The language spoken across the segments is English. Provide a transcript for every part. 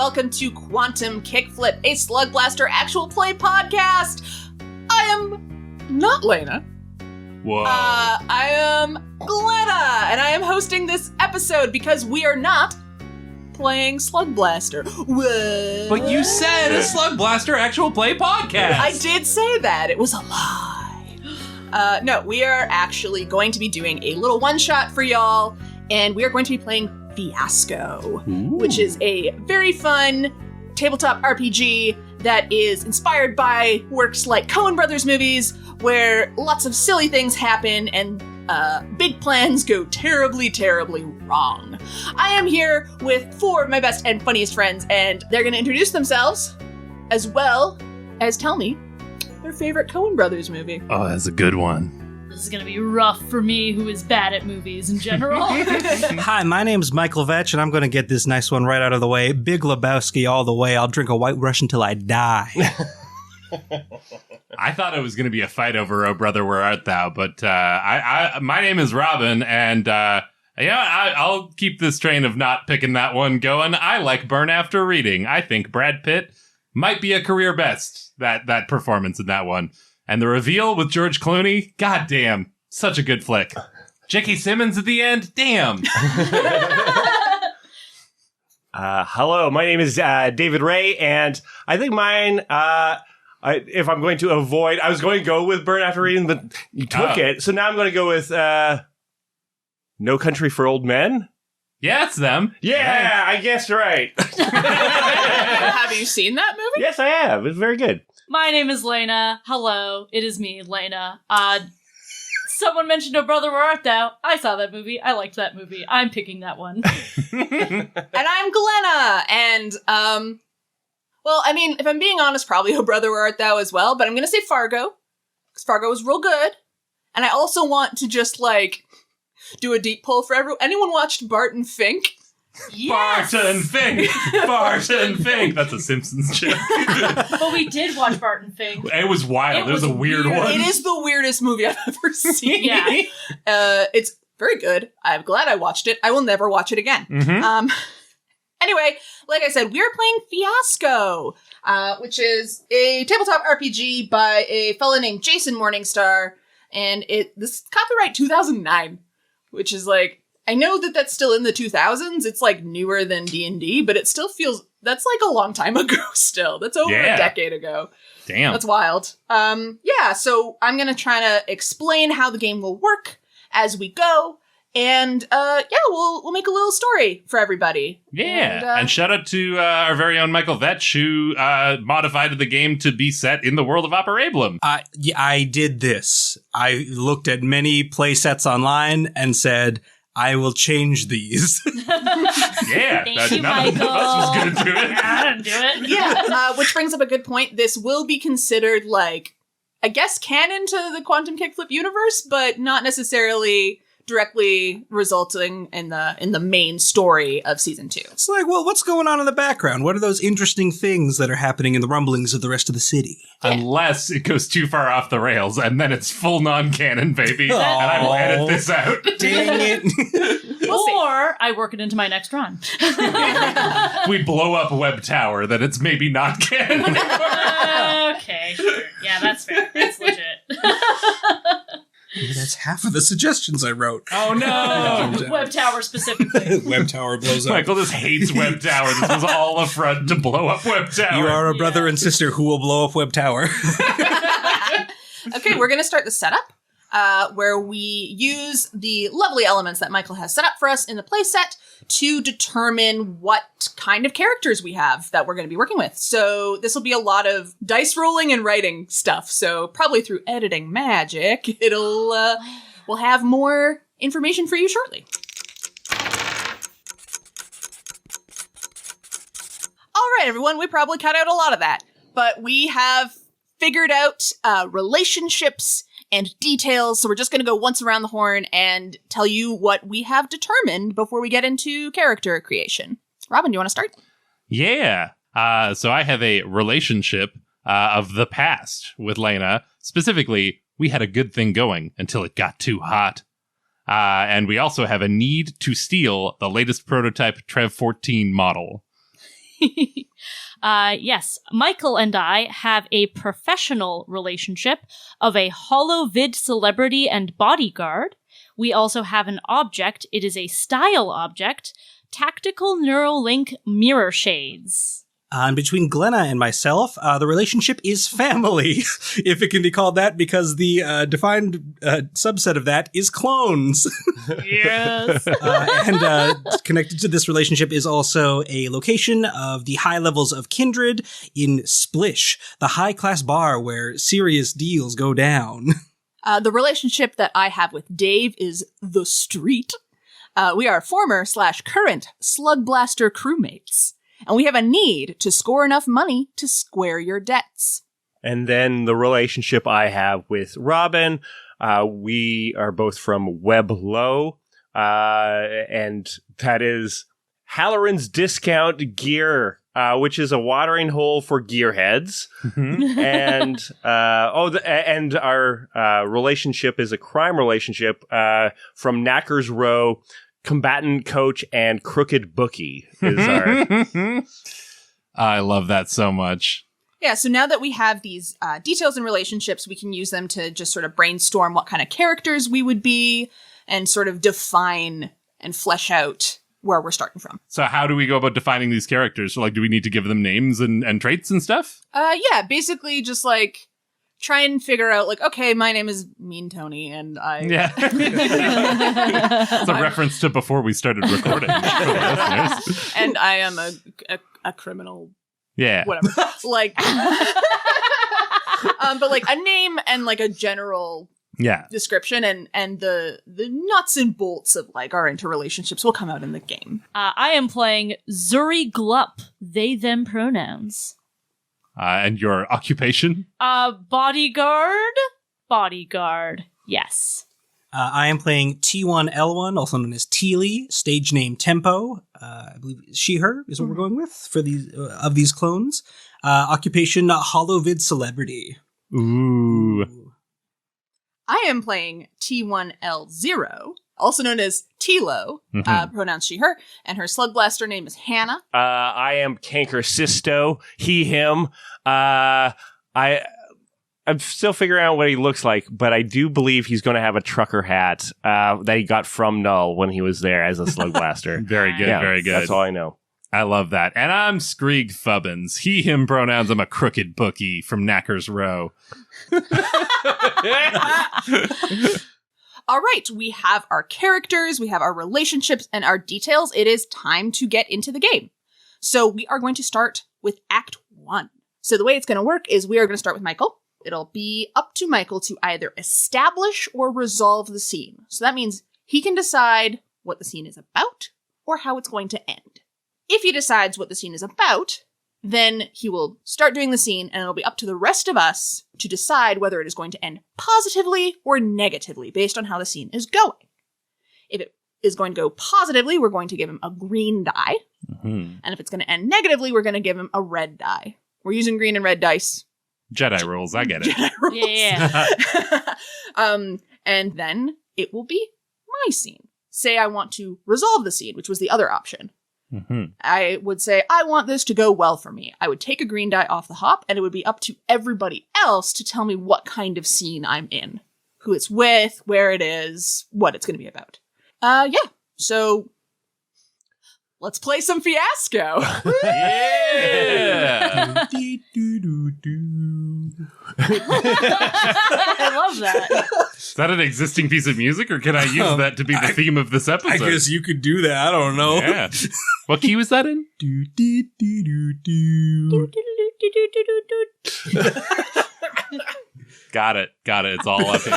welcome to Quantum Kickflip, a Slugblaster actual play podcast. I am not Laena. Whoa. I am Glenna, and I am hosting this episode because we are not playing Slugblaster. What? But you said a Slugblaster actual play podcast. I did say that. It was a lie. No, we are actually going to be doing a little one-shot for y'all, and we are going to be playing Fiasco, which is a very fun tabletop RPG that is inspired by works like Coen Brothers movies, where lots of silly things happen and big plans go terribly, terribly wrong. I am here with four of my best and funniest friends, and they're going to introduce themselves, as well as tell me their favorite Coen Brothers movie. Oh, that's a good one. This is going to be rough for me, who is bad at movies in general. Hi, my name's Michael Vetsch, and I'm going to get this nice one right out of the way. Big Lebowski all the way. I'll drink a White Russian till I die. I thought it was going to be a fight over "Oh Brother, Where Art Thou?" But my name is Robyn, and I'll keep this train of not picking that one going. I like Burn After Reading. I think Brad Pitt might be a career best, that performance in that one. And the reveal with George Clooney, goddamn, such a good flick. J.K. Simmons at the end, damn. Hello, my name is David Ray, and I think mine, if I'm going to avoid, I was going to go with Burn After Reading, but you took it, so now I'm going to go with No Country for Old Men. Yeah, it's them. Yeah, I guessed right. Have you seen that movie? Yes, I have. It's very good. My name is Laena. Hello, it is me, Laena. Someone mentioned Oh Brother, Where Art Thou? I saw that movie. I liked that movie. I'm picking that one. And I'm Glenna, and, well, I mean, if I'm being honest, probably Oh Brother, Where Art Thou as well, but I'm gonna say Fargo, because Fargo was real good, and I also want to just, do a deep pull for everyone. Anyone watched Barton Fink? Yes! Barton Fink. That's a Simpsons joke. But we did watch Barton Fink. It was wild. It was a weird one. It is the weirdest movie I've ever seen. Yeah. It's very good. I'm glad I watched it. I will never watch it again. Mm-hmm. Anyway, like I said, we are playing Fiasco, which is a tabletop RPG by a fella named Jason Morningstar, and this is copyright 2009, which is I know that that's still in the 2000s. It's newer than D&D, but it still feels that's a long time ago still. That's over a decade ago. Damn. That's wild. So I'm going to try to explain how the game will work as we go. And we'll make a little story for everybody. Yeah. And shout out to our very own Michael Vetsch, who modified the game to be set in the world of Operaeblum. I did this. I looked at many play sets online and said, I will change these. Yeah, Thank you, none Michael. of us was going to do it. I didn't do it. Yeah, which brings up a good point. This will be considered I guess canon to the Quantum Kickflip universe, but not necessarily directly resulting in the main story of season 2. It's what's going on in the background? What are those interesting things that are happening in the rumblings of the rest of the city? Yeah. Unless it goes too far off the rails, and then it's full non-canon, baby. And I will edit this out. Dang it. Or I work it into my next run. We blow up a web tower, then it's maybe not canon anymore. Okay, sure. Yeah, that's fair. That's legit. Yeah, that's half of the suggestions I wrote. Oh, no. Web tower specifically. Web tower blows up. Michael just hates web tower. This was all a front to blow up web tower. You are a brother and sister who will blow up web tower. Okay, we're going to start the setup, where we use the lovely elements that Michael has set up for us in the playset to determine what kind of characters we have that we're going to be working with. So this will be a lot of dice rolling and writing stuff. So probably through editing magic, we'll have more information for you shortly. All right, everyone, we probably cut out a lot of that, but we have figured out relationships and details, so we're just going to go once around the horn and tell you what we have determined before we get into character creation. Robyn, do you want to start? Yeah. So I have a relationship of the past with Laena. Specifically, we had a good thing going until it got too hot. And we also have a need to steal the latest prototype Trev 14 model. Yes, Michael and I have a professional relationship of a holovid celebrity and bodyguard. We also have an object. It is a style object. Tactical Neuralink mirror shades. And between Glenna and myself, the relationship is family, if it can be called that, because the defined subset of that is clones. Yes. And connected to this relationship is also a location of the high levels of kindred in Splish, the high-class bar where serious deals go down. The relationship that I have with Dave is the street. We are former/current Slugblaster crewmates. And we have a need to score enough money to square your debts. And then the relationship I have with Robyn, we are both from Web Low, and that is Halloran's Discount Gear, which is a watering hole for gearheads. And and our relationship is a crime relationship from Knackers Row. Combatant Coach and Crooked Bookie is our... I love that so much. Yeah, so now that we have these details and relationships, we can use them to just sort of brainstorm what kind of characters we would be and sort of define and flesh out where we're starting from. So how do we go about defining these characters? So, like, do we need to give them names and traits and stuff? Yeah, basically just like try and figure out, like, okay, my name is Mean Tony, and I... Yeah. It's a reference to before we started recording. For the listeners. And I am a criminal... Yeah. Whatever. Like... but, like, a name and, like, a general... description and the nuts and bolts of, like, our interrelationships will come out in the game. I am playing Zuri Glup, they, them pronouns. And your occupation? Bodyguard? Bodyguard, yes. I am playing T1L1, also known as Teely, stage name Tempo. I believe she, her is what we're going with for these of these clones. Occupation, holovid celebrity. Ooh. I am playing T1L0, also known as Tilo, pronounced she, her, and her Slugblaster name is Hannah. I am Canker Sisto, he, him. I'm still figuring out what he looks like, but I do believe he's going to have a trucker hat that he got from Null when he was there as a Slugblaster. Very good, Yeah, very good. That's all I know. I love that. And I'm Skreeg Fubbins. He, him pronouns. I'm a crooked bookie from Knackers Row. All right, we have our characters, we have our relationships, and our details. It is time to get into the game. So we are going to start with Act 1. So the way it's going to work is we are going to start with Michael. It'll be up to Michael to either establish or resolve the scene. So that means he can decide what the scene is about or how it's going to end. If he decides what the scene is about, then he will start doing the scene, and it'll be up to the rest of us to decide whether it is going to end positively or negatively based on how the scene is going. If it is going to go positively, we're going to give him a green die. And if it's going to end negatively, we're going to give him a red die. We're using green and red dice. Jedi rules, I get it. Jedi rules. Yeah. And then it will be my scene. Say I want to resolve the scene, which was the other option. I would say, I want this to go well for me. I would take a green die off the hop, and it would be up to everybody else to tell me what kind of scene I'm in. Who it's with, where it is, what it's going to be about. So let's play some Fiasco. Yeah! I love that. Is that an existing piece of music, or can I use that to be the theme of this episode? I guess you could do that. I don't know. Yeah. What key was that in? Got it. It's all up here.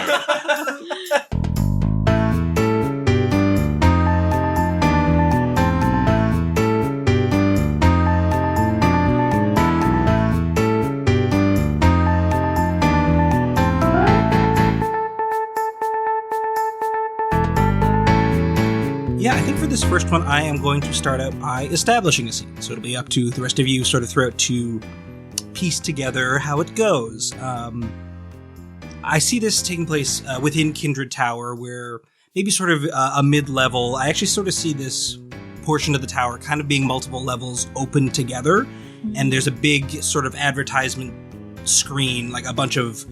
Yeah, I think for this first one, I am going to start out by establishing a scene. So it'll be up to the rest of you sort of throughout to piece together how it goes. I see this taking place within Kindred Tower, where maybe sort of a mid-level. I actually sort of see this portion of the tower, kind of being multiple levels open together. And there's a big sort of advertisement screen, like a bunch of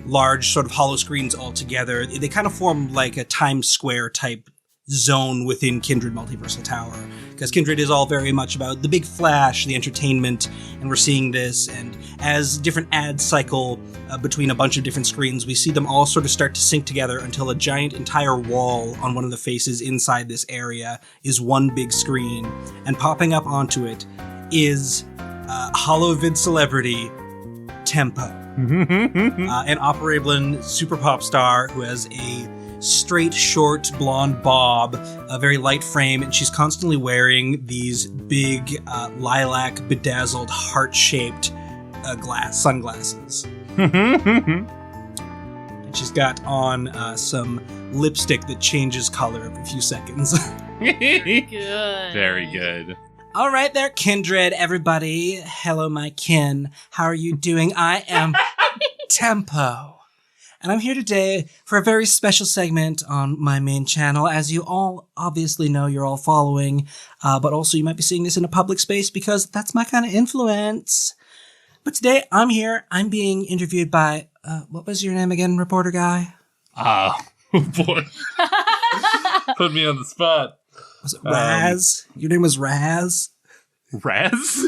large sort of hollow screens all together. They kind of form like a Times Square type zone within Kindred Multiversal Tower, because Kindred is all very much about the big flash, the entertainment, and we're seeing this, and as different ads cycle between a bunch of different screens, we see them all sort of start to sync together until a giant entire wall on one of the faces inside this area is one big screen, and popping up onto it is holovid celebrity Tempo, an Operaeblum super pop star who has a straight, short, blonde bob, a very light frame, and she's constantly wearing these big, lilac, bedazzled, heart-shaped sunglasses. And she's got on some lipstick that changes color every few seconds. Good. Very good. All right there, Kindred, everybody. Hello, my kin. How are you doing? I am Tempo. And I'm here today for a very special segment on my main channel. As you all obviously know, you're all following, but also you might be seeing this in a public space because that's my kind of influence. But today I'm here. I'm being interviewed by, what was your name again, reporter guy? Oh boy. Put me on the spot. Was it Raz? Your name was Raz? Raz?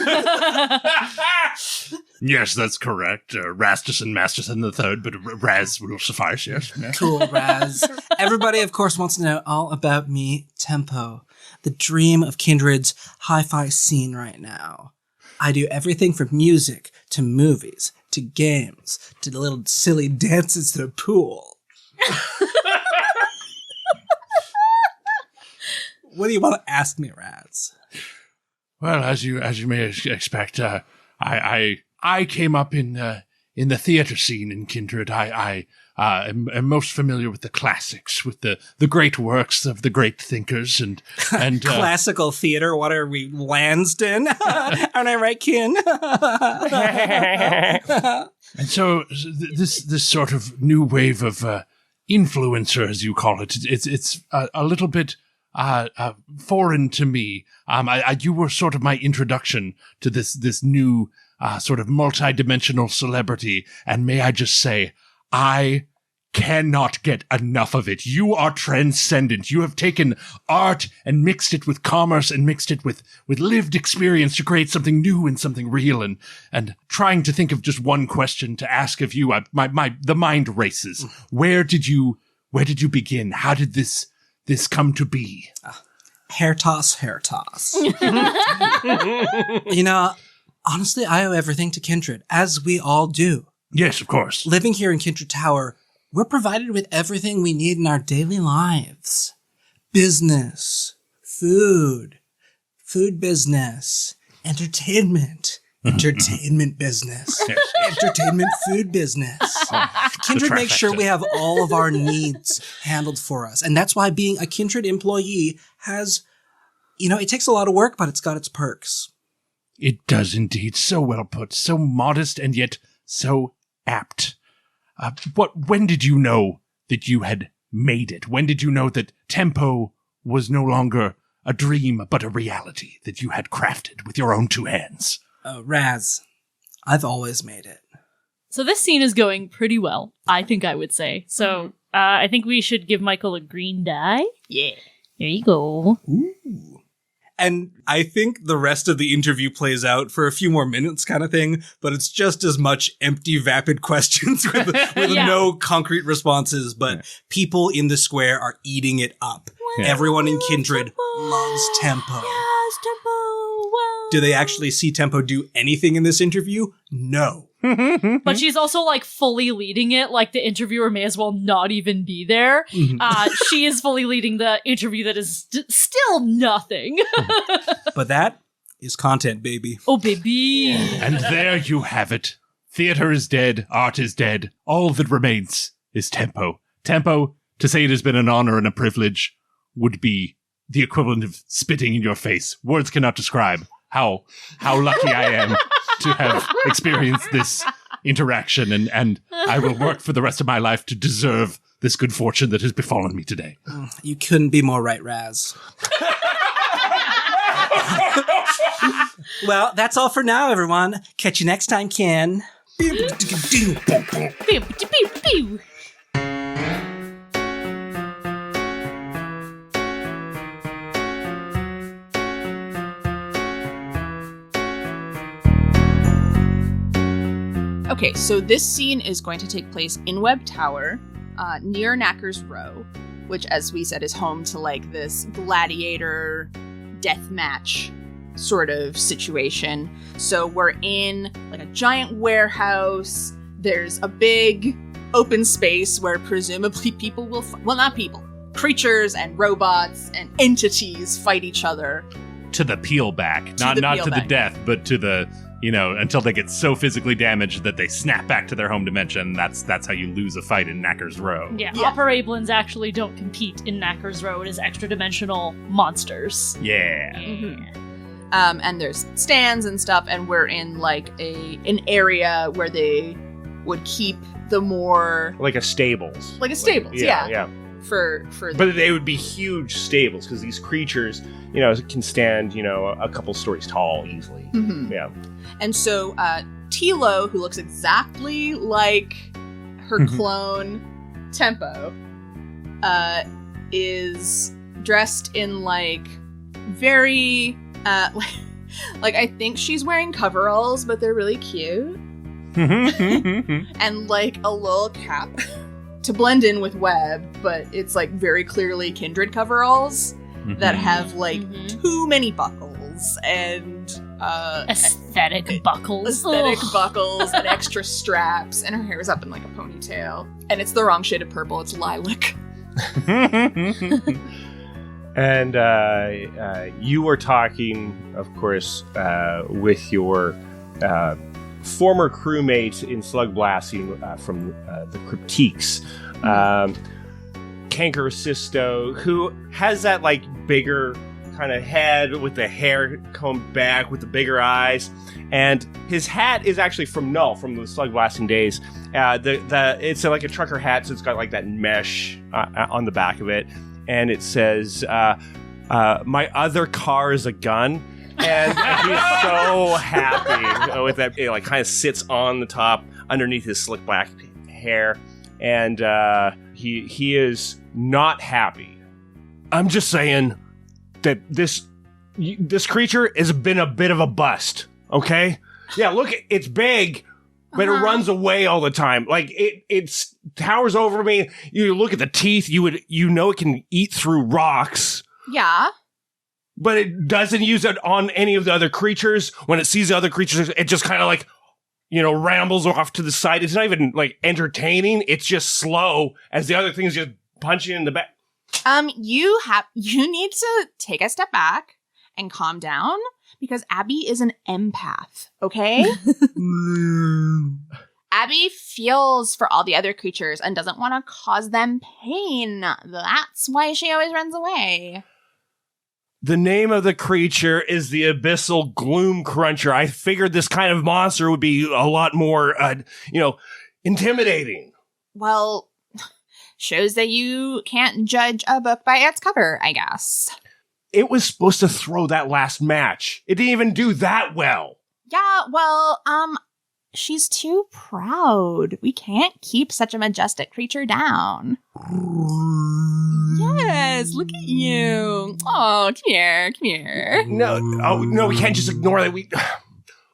Yes, that's correct. Rasterson Masterson the Third, but Raz will suffice, yes. Cool, Raz. Everybody, of course, wants to know all about me, Tempo, the dream of Kindred's hi-fi scene right now. I do everything from music to movies to games to the little silly dances to the pool. What do you want to ask me, Raz? Well, as you may expect, I came up in the theater scene in Kindred. I am most familiar with the classics, with the great works of the great thinkers, and classical theater. What are we, Lansden? Aren't I right, kin? And so this sort of new wave of influencer, as you call it, it's a little bit foreign to me. You were sort of my introduction to this new sort of multi-dimensional celebrity, and may I just say, I cannot get enough of it. You are transcendent. You have taken art and mixed it with commerce and mixed it with lived experience to create something new and something real. And trying to think of just one question to ask of you, the mind races. Where did you begin? How did this come to be? Hair toss. You know, honestly, I owe everything to Kindred, as we all do. Yes, of course. Living here in Kindred Tower, we're provided with everything we need in our daily lives. Business, food business, entertainment business, entertainment food business. Kindred makes sure we have all of our needs handled for us. And that's why being a Kindred employee has, it takes a lot of work, but it's got its perks. It does indeed. So well put. So modest and yet so apt. When did you know that you had made it? When did you know that Tempo was no longer a dream, but a reality that you had crafted with your own two hands? Raz, I've always made it. So this scene is going pretty well, I think I would say. So I think we should give Michael a green die. Yeah. There you go. Ooh. And I think the rest of the interview plays out for a few more minutes kind of thing, but it's just as much empty, vapid questions with no concrete responses, but people in the square are eating it up. Well, everyone in Kindred loves Tempo. Yes, Tempo. Whoa. Do they actually see Tempo do anything in this interview? No. But she's also fully leading it. The interviewer may as well not even be there. She is fully leading the interview that is still nothing. But that is content, baby. Oh, baby. And there you have it. Theater is dead. Art is dead. All that remains is Tempo. Tempo, to say it has been an honor and a privilege, would be the equivalent of spitting in your face. Words cannot describe how lucky I am to have experienced this interaction, and I will work for the rest of my life to deserve this good fortune that has befallen me today. You couldn't be more right, Raz. Well, that's all for now, everyone. Catch you next time, Ken. Pew, pew, pew. Okay, so this scene is going to take place in Webb Tower, near Knacker's Row, which, as we said, is home to like this gladiator deathmatch sort of situation. So we're in like a giant warehouse. There's a big open space where presumably people will, not people, creatures and robots and entities fight each other. To the peel back. Not to the death, but to the, until they get so physically damaged that they snap back to their home dimension. That's how you lose a fight in Knacker's Row. Yeah, Operaeblums actually don't compete in Knacker's Row. It is extra-dimensional monsters. Yeah. Mm-hmm. And there's stands and stuff, and we're in like an area where they would keep the more Like a stables. like a stables, Yeah. For But they would be huge stables because these creatures, can stand, a couple stories tall easily. Mhm. Yeah. And so Tilo, who looks exactly like her clone Tempo, is dressed in like very like I think she's wearing coveralls, but they're really cute, and like a little cap to blend in with Webb, but it's like very clearly Kindred coveralls that have like too many buckles and Aesthetic buckles. Buckles and extra straps, and her hair is up in like a ponytail, and it's the wrong shade of purple. It's lilac. And you were talking, of course, with your former crewmate in Slugblasting from the Cryptiques, Cankersisto, who has that like bigger kind of head with the hair combed back with the bigger eyes, and his hat is actually from Null from the Slugblasting days. It's like a trucker hat, so it's got like that mesh on the back of it, and it says, "My other car is a gun." And he's so happy with that. It like kind of sits on the top underneath his slick black hair, and he is not happy. I'm just saying that this creature has been a bit of a bust. Okay, yeah. Look, it's big, but it runs away all the time. Like it towers over me. You look at the teeth. It can eat through rocks. Yeah. But it doesn't use it on any of the other creatures. When it sees the other creatures, it just kind of like, rambles off to the side. It's not even entertaining. It's just slow as the other things just punch you in the back. You need to take a step back and calm down because Abby is an empath, okay? Abby feels for all the other creatures and doesn't want to cause them pain. That's why she always runs away. The name of the creature is the Abyssal Gloom Cruncher. I figured this kind of monster would be a lot more, intimidating. Well, shows that you can't judge a book by its cover, I guess. It was supposed to throw that last match. It didn't even do that well. Yeah, well, she's too proud. We can't keep such a majestic creature down. Yes, look at you. Oh, come here. No, we can't just ignore that.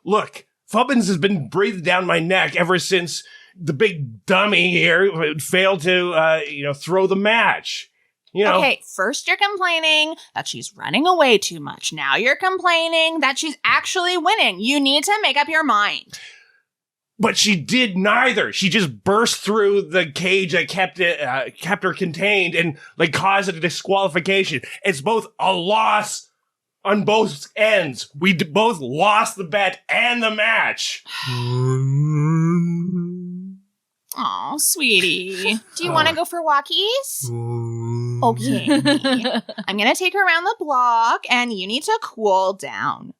Look, Fubbins has been breathing down my neck ever since the big dummy here failed to, throw the match. Okay, first you're complaining that she's running away too much. Now you're complaining that she's actually winning. You need to make up your mind. But she did neither. She just burst through the cage that kept her contained and caused a disqualification. It's both a loss on both ends. We both lost the bet and the match. Oh, sweetie. Do you want to go for walkies? Okay. I'm going to take her around the block and you need to cool down.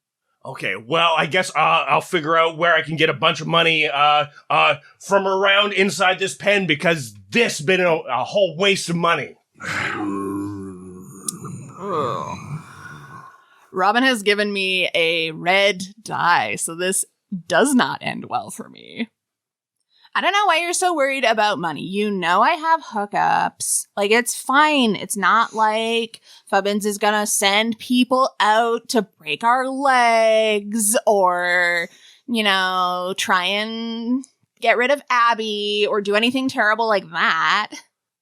Okay, well, I guess I'll figure out where I can get a bunch of money from around inside this pen because this has been a whole waste of money. Robyn has given me a red die, so this does not end well for me. I don't know why you're so worried about money. You know I have hookups. Like, it's fine. It's not like Fubbins is gonna send people out to break our legs or, try and get rid of Abby or do anything terrible like that.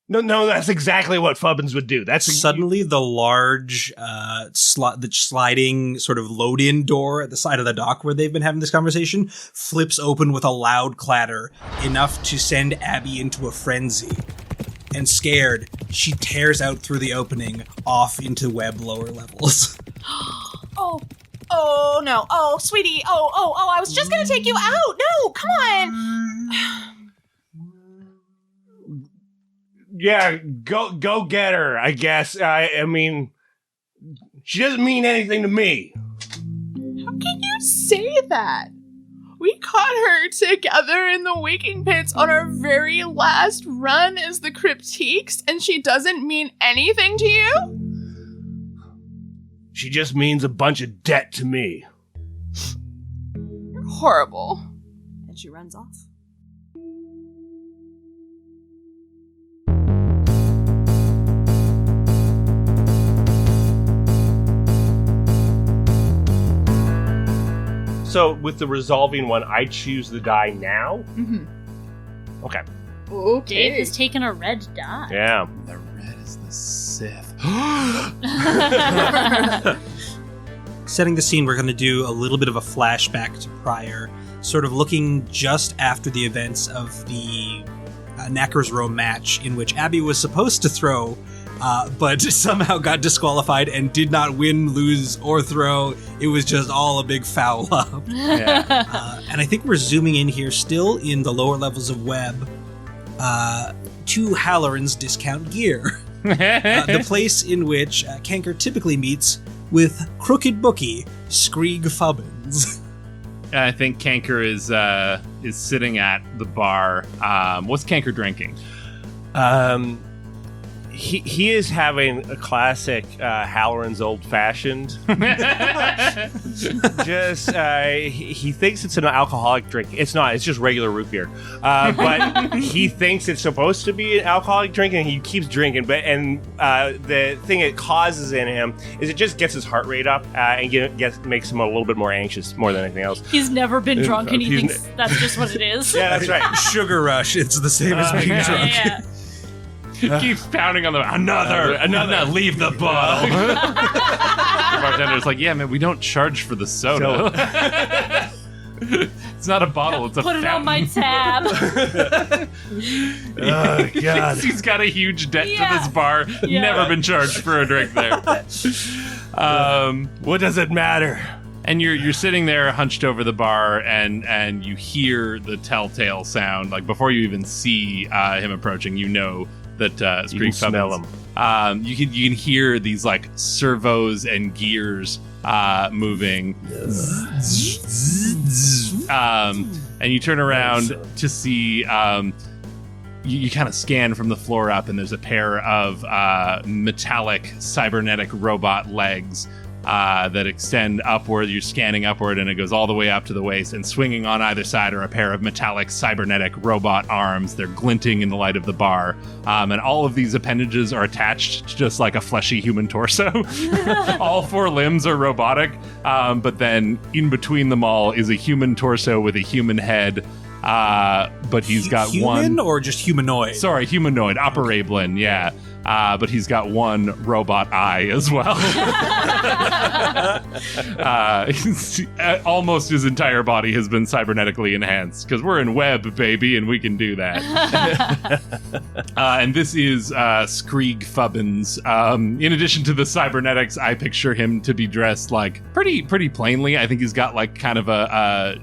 No, that's exactly what Fubbins would do. That's Suddenly, the large, the sliding sort of load-in door at the side of the dock where they've been having this conversation flips open with a loud clatter, enough to send Abby into a frenzy. And scared, she tears out through the opening, off into web lower levels. Oh, no. Oh, sweetie. Oh, I was just gonna take you out. No, come on. Yeah, go get her, I guess. I mean, she doesn't mean anything to me. How can you say that? We caught her together in the Waking Pits on our very last run as the Cryptiques, and she doesn't mean anything to you? She just means a bunch of debt to me. You're horrible. And she runs off. So with the resolving one, I choose the die now? Mm-hmm. Okay. Okay. Dave has taken a red die. Yeah. The red is the Sith. Setting the scene, we're going to do a little bit of a flashback to prior, sort of looking just after the events of the Knacker's Row match in which Abby was supposed to throw, but somehow got disqualified and did not win, lose, or throw. It was just all a big foul up. Yeah. And I think we're zooming in here still in the lower levels of web to Halloran's Discount Gear, the place in which Kanker typically meets with crooked bookie Skreeg Fubbins. I think Kanker is sitting at the bar. What's Kanker drinking? He is having a classic Halloran's Old Fashioned. Just he thinks it's an alcoholic drink. It's not. It's just regular root beer. But he thinks it's supposed to be an alcoholic drink, and he keeps drinking. But the thing it causes in him is it just gets his heart rate up and makes him a little bit more anxious more than anything else. He's never been drunk, and he thinks that's just what it is. Yeah, that's right. Sugar rush. It's the same as being drunk. Yeah. Keeps pounding on the another. Leave the bottle. The bartender's like, yeah, man, we don't charge for the soda. It's not a bottle. It's a Put it fountain. on my tab. Oh God. He's got a huge debt to Yeah. this bar. Yeah. Never been charged for a drink there. What does it matter? And you're sitting there hunched over the bar, and you hear the telltale sound. Like before you even see him approaching, you know that You can smell him. You can hear these like servos and gears moving. And you turn around to see. You kind of scan from the floor up, and there's a pair of metallic cybernetic robot legs that extend upward. You're scanning upward, and it goes all the way up to the waist, and swinging on either side are a pair of metallic cybernetic robot arms. They're glinting in the light of the bar, and all of these appendages are attached to just like a fleshy human torso. All four limbs are robotic, but then in between them all is a human torso with a human head. But he's got human or just humanoid? Sorry, humanoid, Operaeblum, yeah. But he's got one robot eye as well. Almost his entire body has been cybernetically enhanced, because we're in web, baby, and we can do that. And this is Skreeg Fubbins. In addition to the cybernetics, I picture him to be dressed like pretty plainly. I think he's got like kind of a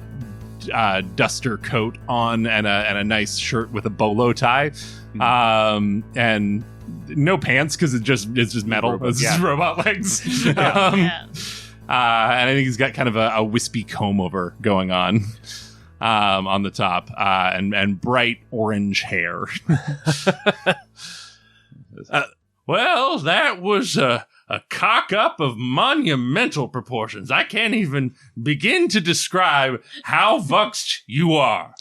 duster coat on and a nice shirt with a bolo tie, and no pants because it's just metal. It's just robot legs. And I think he's got kind of a wispy comb over going on the top, and bright orange hair. Well, that was a a cock-up of monumental proportions. I can't even begin to describe how vuxed you are,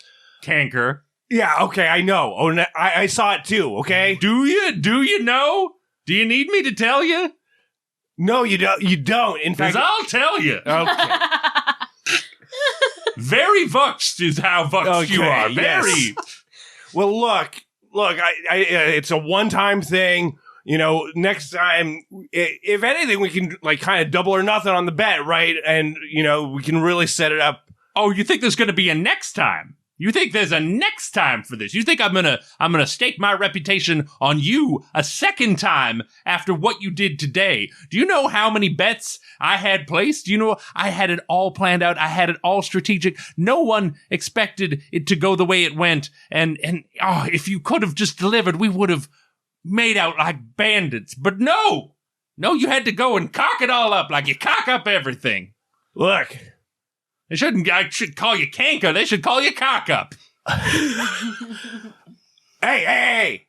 Canker. Yeah, okay, I know. Oh, I saw it too, okay? Do you? Do you know? Do you need me to tell you? No, you don't. You don't. In fact, I'll tell you. Okay. Very vuxed is how vuxed you are. Very. Yes. Well, look. I it's a one-time thing. Next time, if anything, we can kind of double or nothing on the bet, right? And we can really set it up. Oh, you think there's going to be a next time? You think there's a next time for this? You think I'm gonna stake my reputation on you a second time after what you did today? Do you know how many bets I had placed? Do you know I had it all planned out? I had it all strategic. No one expected it to go the way it went. And if you could have just delivered, we would have made out like bandits. But no, you had to go and cock it all up like you cock up everything. Look. I should call you Canker. They should call you Cock-Up. Hey.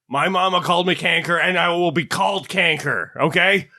My mama called me Canker, and I will be called Canker, okay?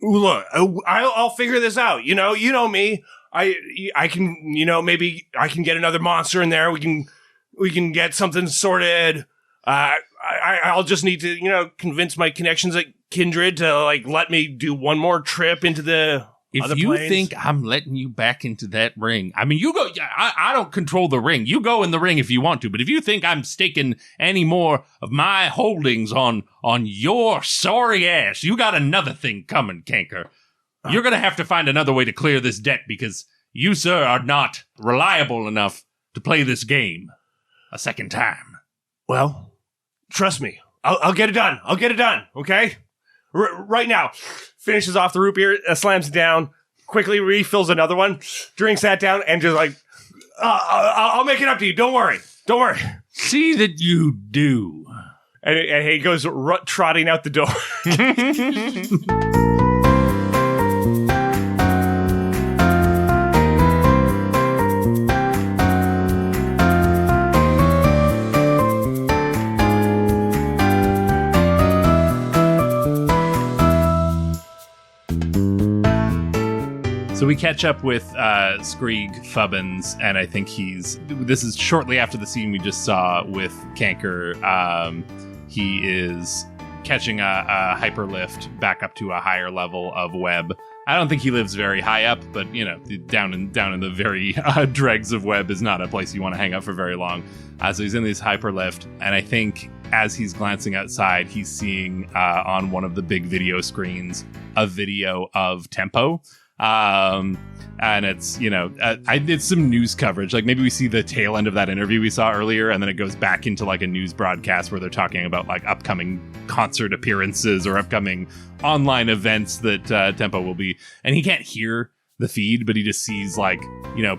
Look, I'll figure this out. You know me. I can, maybe I can get another monster in there. We can get something sorted. I'll just need to, convince my connections at Kindred to, let me do one more trip into the... If you think I'm letting you back into that ring, I mean, you go. I don't control the ring. You go in the ring if you want to. But if you think I'm staking any more of my holdings on your sorry ass, you got another thing coming, Canker. You're going to have to find another way to clear this debt because you, sir, are not reliable enough to play this game a second time. Well, trust me. I'll get it done. I'll get it done, okay? Right now. Finishes off the root beer, slams it down, quickly refills another one, drinks that down, and just I'll make it up to you. Don't worry. See that you do. And he goes trotting out the door. So we catch up with Skreeg Fubbins, and I think this is shortly after the scene we just saw with Canker. He is catching a hyperlift back up to a higher level of web. I don't think he lives very high up, but down in the very dregs of web is not a place you want to hang out for very long. So he's in this hyperlift, and I think as he's glancing outside, he's seeing on one of the big video screens a video of Tempo. And it's it's some news coverage, like maybe we see the tail end of that interview we saw earlier, and then it goes back into a news broadcast where they're talking about upcoming concert appearances or upcoming online events that Tempo will be, and he can't hear the feed, but he just sees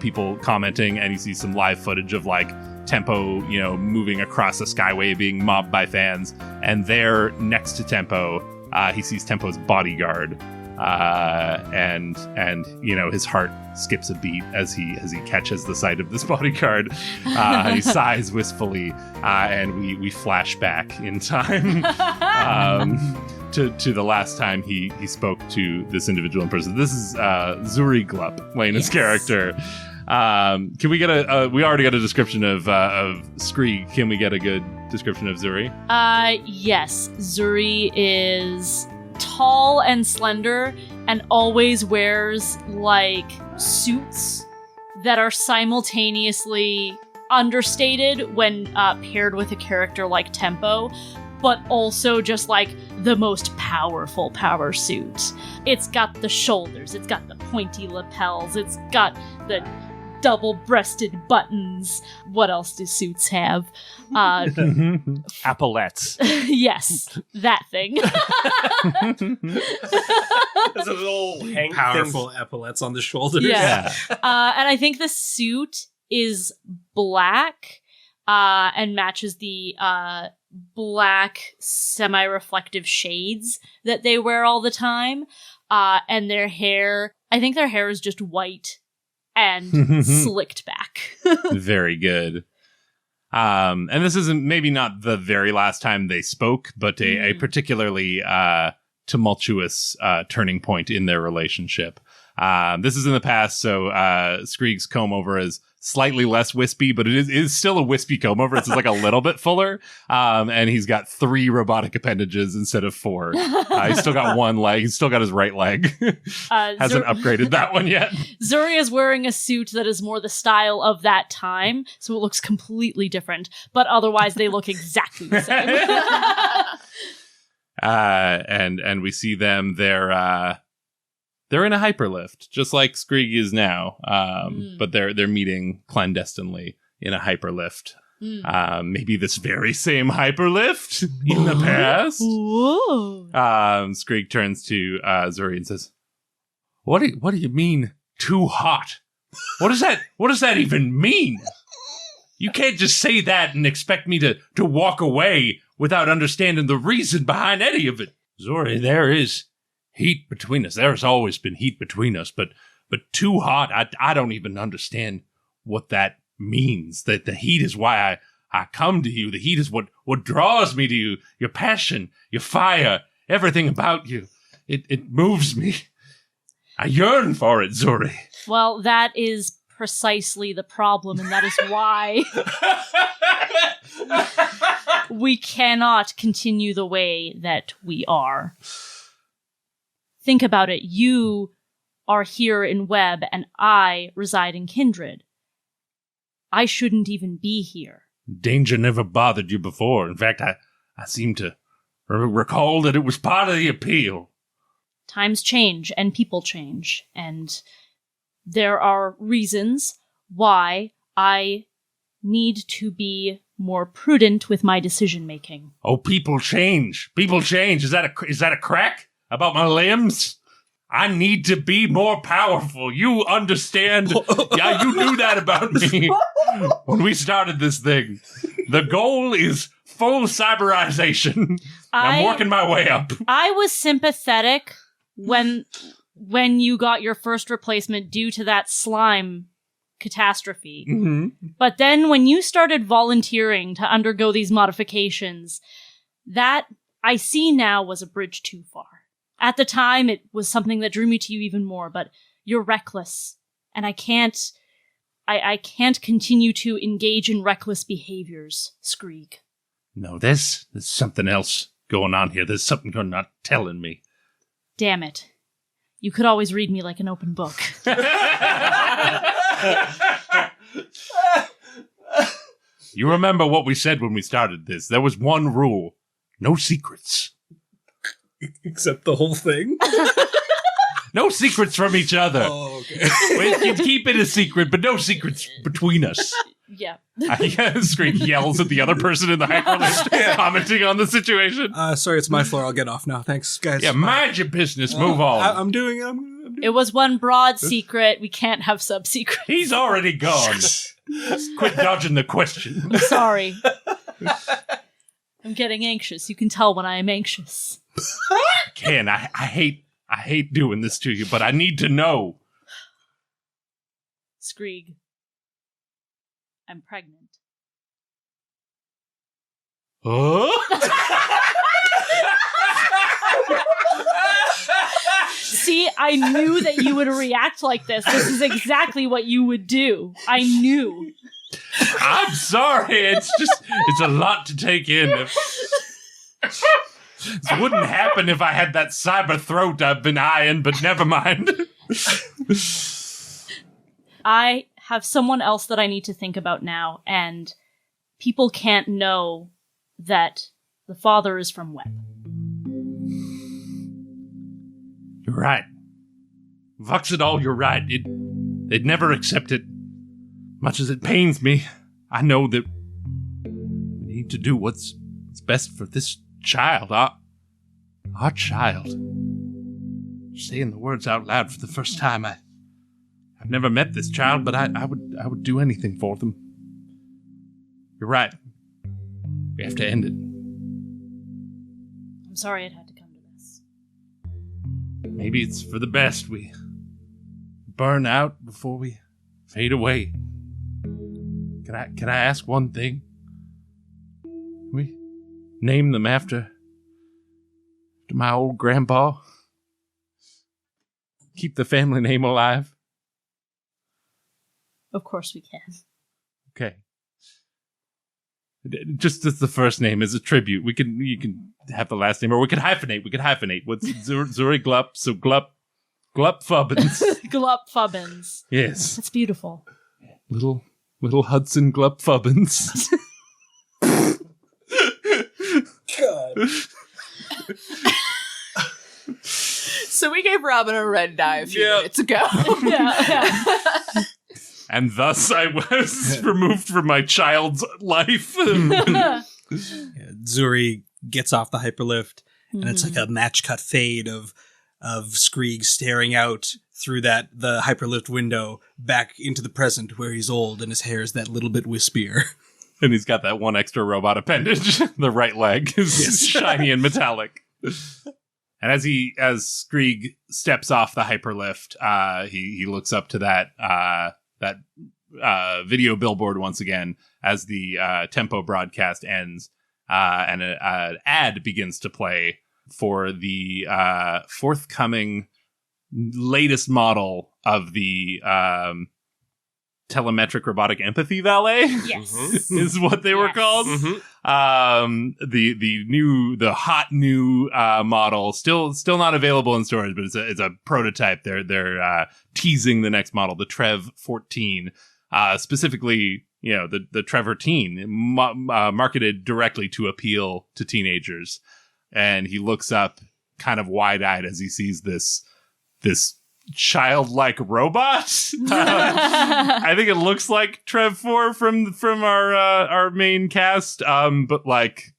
people commenting, and he sees some live footage of Tempo moving across the skyway being mobbed by fans, and there next to Tempo he sees Tempo's bodyguard. And his heart skips a beat as he catches the sight of this bodyguard. He sighs wistfully, and we flash back in time to the last time he spoke to this individual in person. This is Zuri Glup, Lena's character. Can we get we already got a description of Skreeg. Can we get a good description of Zuri? Yes. Zuri is tall and slender and always wears suits that are simultaneously understated when paired with a character like Tempo, but also just the most powerful power suit. It's got the shoulders, it's got the pointy lapels, it's got the double-breasted buttons. What else do suits have? Epaulettes. Yes, that thing. Those little powerful epaulets on the shoulders. Yeah. And I think the suit is black and matches the black semi-reflective shades that they wear all the time. And their hair, I think their hair is just white and slicked back. Very good. And this isn't maybe not the very last time they spoke, but a particularly tumultuous turning point in their relationship. This is in the past, so Skreeg's comb over is slightly less wispy, but it is still a wispy comb over. It's just like a little bit fuller. And he's got 3 robotic appendages instead of 4. He's still got 1 leg. He's still got his right leg. Hasn't upgraded that one yet. Zuri is wearing a suit that is more the style of that time, so it looks completely different. But otherwise, they look exactly the same. And we see them. They're in a hyperlift, just like Skreeg is now. But they're meeting clandestinely in a hyperlift. Maybe this very same hyperlift in the past. Skreeg turns to Zuri and says, What do you mean too hot? What does that even mean? You can't just say that and expect me to walk away without understanding the reason behind any of it. Zuri, there is heat between us. There's always been heat between us, but too hot, I don't even understand what that means. That the heat is why I come to you. The heat is what draws me to you. Your passion, your fire, everything about you. It moves me. I yearn for it, Zuri. Well, that is precisely the problem, and that is why we cannot continue the way that we are. Think about it. You are here in Webb, and I reside in Kindred. I shouldn't even be here. Danger never bothered you before. In fact, I seem to recall that it was part of the appeal. Times change, and people change, and there are reasons why I need to be more prudent with my decision-making. Oh, people change. People change. Is that a crack about my limbs? I need to be more powerful. You understand? Yeah, you knew that about me when we started this thing. The goal is full cyberization. I'm working my way up. I was sympathetic when you got your first replacement due to that slime catastrophe. Mm-hmm. But then when you started volunteering to undergo these modifications, that I see now was a bridge too far. At the time, it was something that drew me to you even more, but you're reckless, and I can't continue to engage in reckless behaviors, Skreeg. No, there's something else going on here. There's something you're not telling me. Damn it. You could always read me like an open book. You remember what we said when we started this. There was one rule. No secrets. Except the whole thing? No secrets from each other. Oh, okay. We can keep it a secret, but no secrets between us. Yeah. Skreeg yells at the other person in the hyperlift, commenting on the situation. Sorry, it's my floor. I'll get off now. Thanks, guys. Yeah, mind your business. Move on. I'm doing it. It was one broad secret. We can't have sub-secrets. He's already gone. Quit dodging the question. I'm sorry. I'm getting anxious. You can tell when I am anxious. Ken, I hate doing this to you, but I need to know. Skreeg, I'm pregnant. Huh? See, I knew that you would react like this. This is exactly what you would do. I knew. I'm sorry. It's a lot to take in. This wouldn't happen if I had that cyber throat I've been eyeing, but never mind. I have someone else that I need to think about now, and people can't know that the father is from Webb. You're right. Vuxidol, you're right. They'd never accept it. Much as it pains me, I know that we need to do what's best for this child, our child. Saying the words out loud for the first time, I've never met this child, but I would do anything for them. You're right. We have to end it. I'm sorry it had to come to this. Maybe it's for the best. We burn out before we fade away. Can I ask one thing? We name them after my old grandpa. Keep the family name alive. Of course we can. Okay. Just as the first name is a tribute. You can have the last name, or we could hyphenate. What's Zuri Glup? So Glup Fubbins. Glup Fubbins. Yes. That's beautiful. Little Hudson Glup Fubbins. God. So we gave Robyn a red dye a few minutes ago. Yeah. And thus I was removed from my child's life. Zuri gets off the hyperlift, and it's like a match cut fade of Skreeg staring out through the hyperlift window back into the present where he's old and his hair is that little bit wispier. And he's got that one extra robot appendage. The right leg is shiny and metallic. And as Skreeg steps off the hyperlift, he looks up to that video billboard once again as the tempo broadcast ends, and an ad begins to play for the forthcoming latest model of the telemetric robotic empathy valet. Yes. Is what they were called. The hot new model still not available in stores, but it's a prototype. They're teasing the next model, the Trev 14, specifically, the Trevor Teen, marketed directly to appeal to teenagers. And he looks up kind of wide-eyed as he sees this childlike robot. I think it looks like Trev 4 from our main cast, but like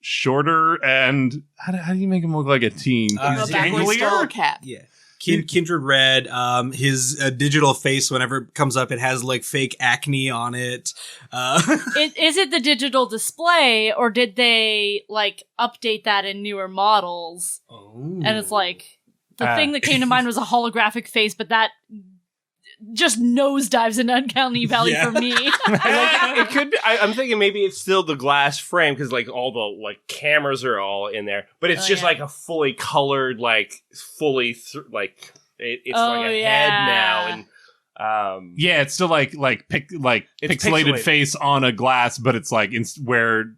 shorter, and how do you make him look like a teen? Backwards skull cap. Yeah. Kindred red. His digital face, whenever it comes up, it has like fake acne on it. Is it the digital display, or did they like update that in newer models? Oh. And it's like the thing that came to mind was a holographic face, but that just nosedives in Uncanny Valley for me. It could be. I'm thinking maybe it's still the glass frame because like all the like cameras are all in there, but it's just like a fully colored, like fully it's like a head now, and it's still like pixelated face on a glass, but it's like where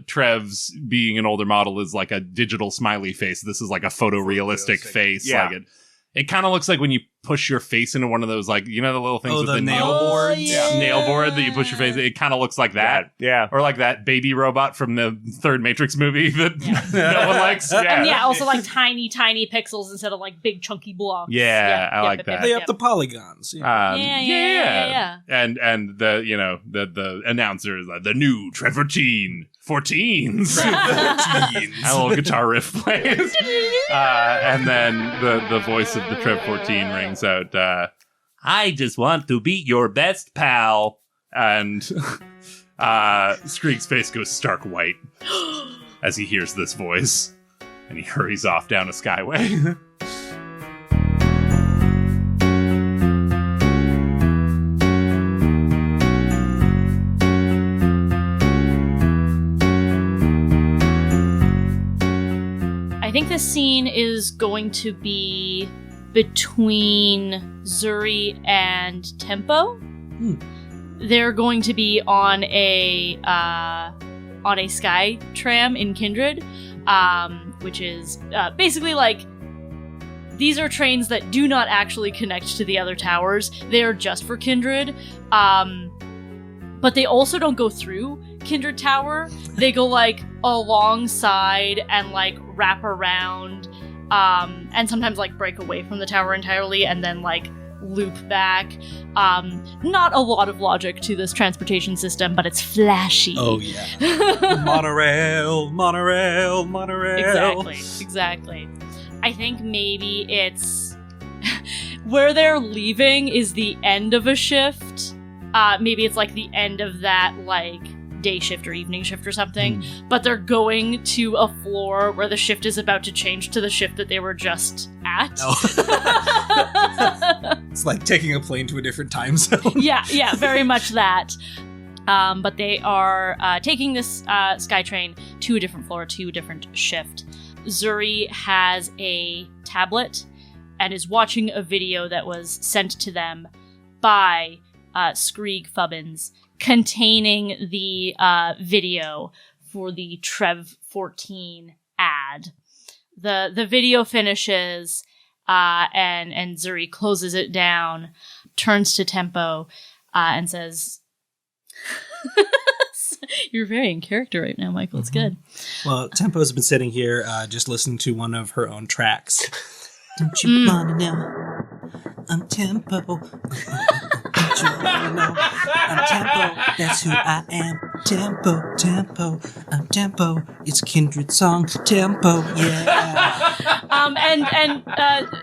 Trev's being an older model is like a digital smiley face. This is like a photorealistic face. Yeah. Like it kind of looks like when you push your face into one of those, like, the little things with the the nail boards. nail board that you push your face. It kind of looks like that. Yeah. Or like that baby robot from the third Matrix movie that no one likes. Yeah. And also like tiny pixels instead of like big chunky blocks. Yeah, I like that. They up the polygons. Yeah. And the announcer is like, the new Trevor Teen for teens. And a little guitar riff plays. And then the voice of the Trev 14 rings out, I just want to be your best pal. And Skreeg's face goes stark white as he hears this voice. And he hurries off down a skyway. I think this scene is going to be between Zuri and Tempo. They're going to be on a sky tram in Kindred, which is basically like, these are trains that do not actually connect to the other towers. They are just for Kindred, but they also don't go through Kindred Tower. They go like alongside and like wrap around, and sometimes like break away from the tower entirely and then like loop back. Not a lot of logic to this transportation system, but it's flashy. Oh yeah. Monorail. Exactly. I think maybe it's where they're leaving is the end of a shift. Maybe it's like the end of that like day shift or evening shift or something, but they're going to a floor where the shift is about to change to the shift that they were just at. Oh. It's like taking a plane to a different time zone. Yeah, very much that. But they are taking this SkyTrain to a different floor, to a different shift. Zuri has a tablet and is watching a video that was sent to them by Skreeg Fubbins containing the video for the Trev 14 ad. The video finishes and Zuri closes it down, turns to Tempo and says... You're very in character right now, Michael. It's good. Well, Tempo's been sitting here just listening to one of her own tracks. Don't you wanna know? I'm Tempo. Don't you wanna know? I'm Tempo. That's who I am. Tempo, Tempo. I'm Tempo. It's a kindred song. Tempo, yeah. And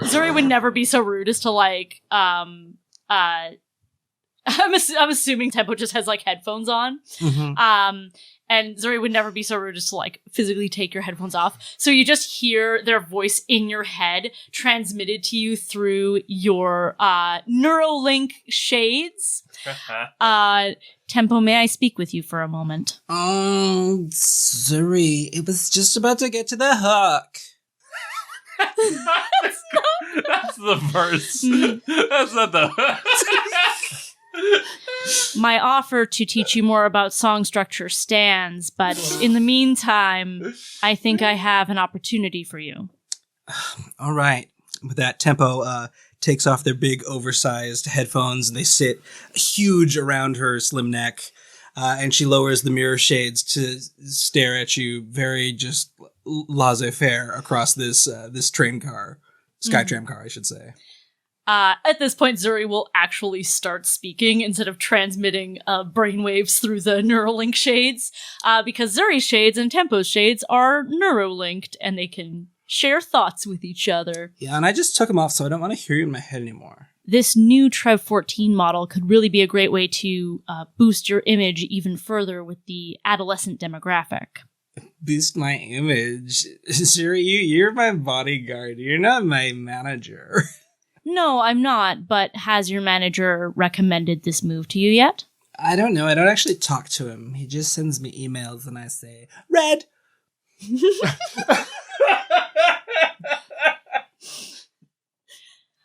Zuri would never be so rude as to I'm assuming Tempo just has headphones on. Mm-hmm. And Zuri would never be so rude as to physically take your headphones off. So you just hear their voice in your head transmitted to you through your Neuralink shades. Tempo, may I speak with you for a moment? Zuri, it was just about to get to the hook. That's the verse. That's not the My offer to teach you more about song structure stands, but in the meantime, I think I have an opportunity for you. All right. With that, Tempo takes off their big, oversized headphones, and they sit huge around her slim neck, and she lowers the mirror shades to stare at you very just laissez-faire across this train car. SkyTram car, I should say. At this point, Zuri will actually start speaking instead of transmitting brainwaves through the Neuralink shades, because Zuri's shades and Tempo's shades are Neuralinked, and they can share thoughts with each other. Yeah, and I just took them off, so I don't want to hear you in my head anymore. This new Trev 14 model could really be a great way to boost your image even further with the adolescent demographic. Boost my image? Zuri, you're my bodyguard. You're not my manager. No, I'm not, but has your manager recommended this move to you yet? I don't know. I don't actually talk to him. He just sends me emails and I say, Red!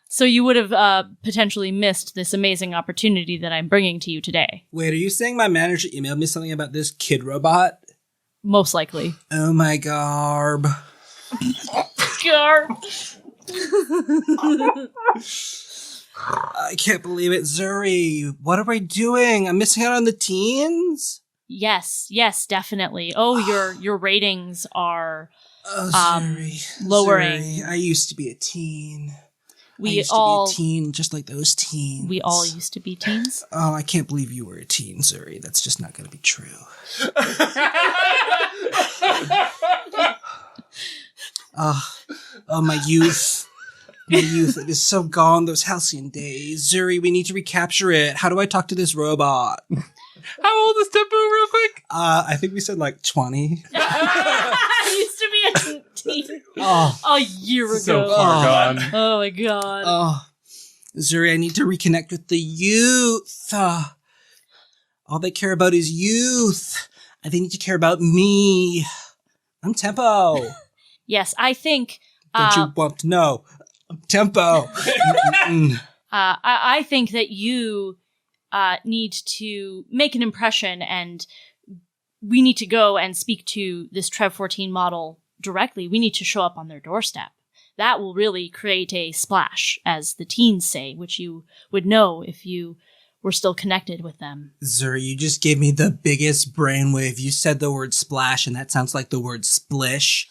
So you would have potentially missed this amazing opportunity that I'm bringing to you today. Wait, are you saying my manager emailed me something about this kid robot? Most likely. Oh my garb. Garb. I can't believe it. Zuri, what are we doing? I'm missing out on the teens? Yes, definitely. Oh, your ratings are Zuri, lowering. Zuri, I used to be a teen. I We used all to be a teen just like those teens. we all used to be teens. Oh, I can't believe you were a teen, Zuri. That's just not going to be true. Oh, my youth. My youth, it is so gone, those halcyon days. Zuri, we need to recapture it. How do I talk to this robot? How old is Tempo, real quick? I think we said 20. I used to be a teen a year ago. So far gone. Oh my god. Oh, Zuri, I need to reconnect with the youth. All they care about is youth. They need to care about me. I'm Tempo. Yes, I think... Don't you want to know? I'm Tempo. I think that you need to make an impression, and we need to go and speak to this Trev 14 model directly. We need to show up on their doorstep. That will really create a splash, as the teens say, which you would know if you were still connected with them. Zuri, you just gave me the biggest brainwave. You said the word splash, and that sounds like the word splish,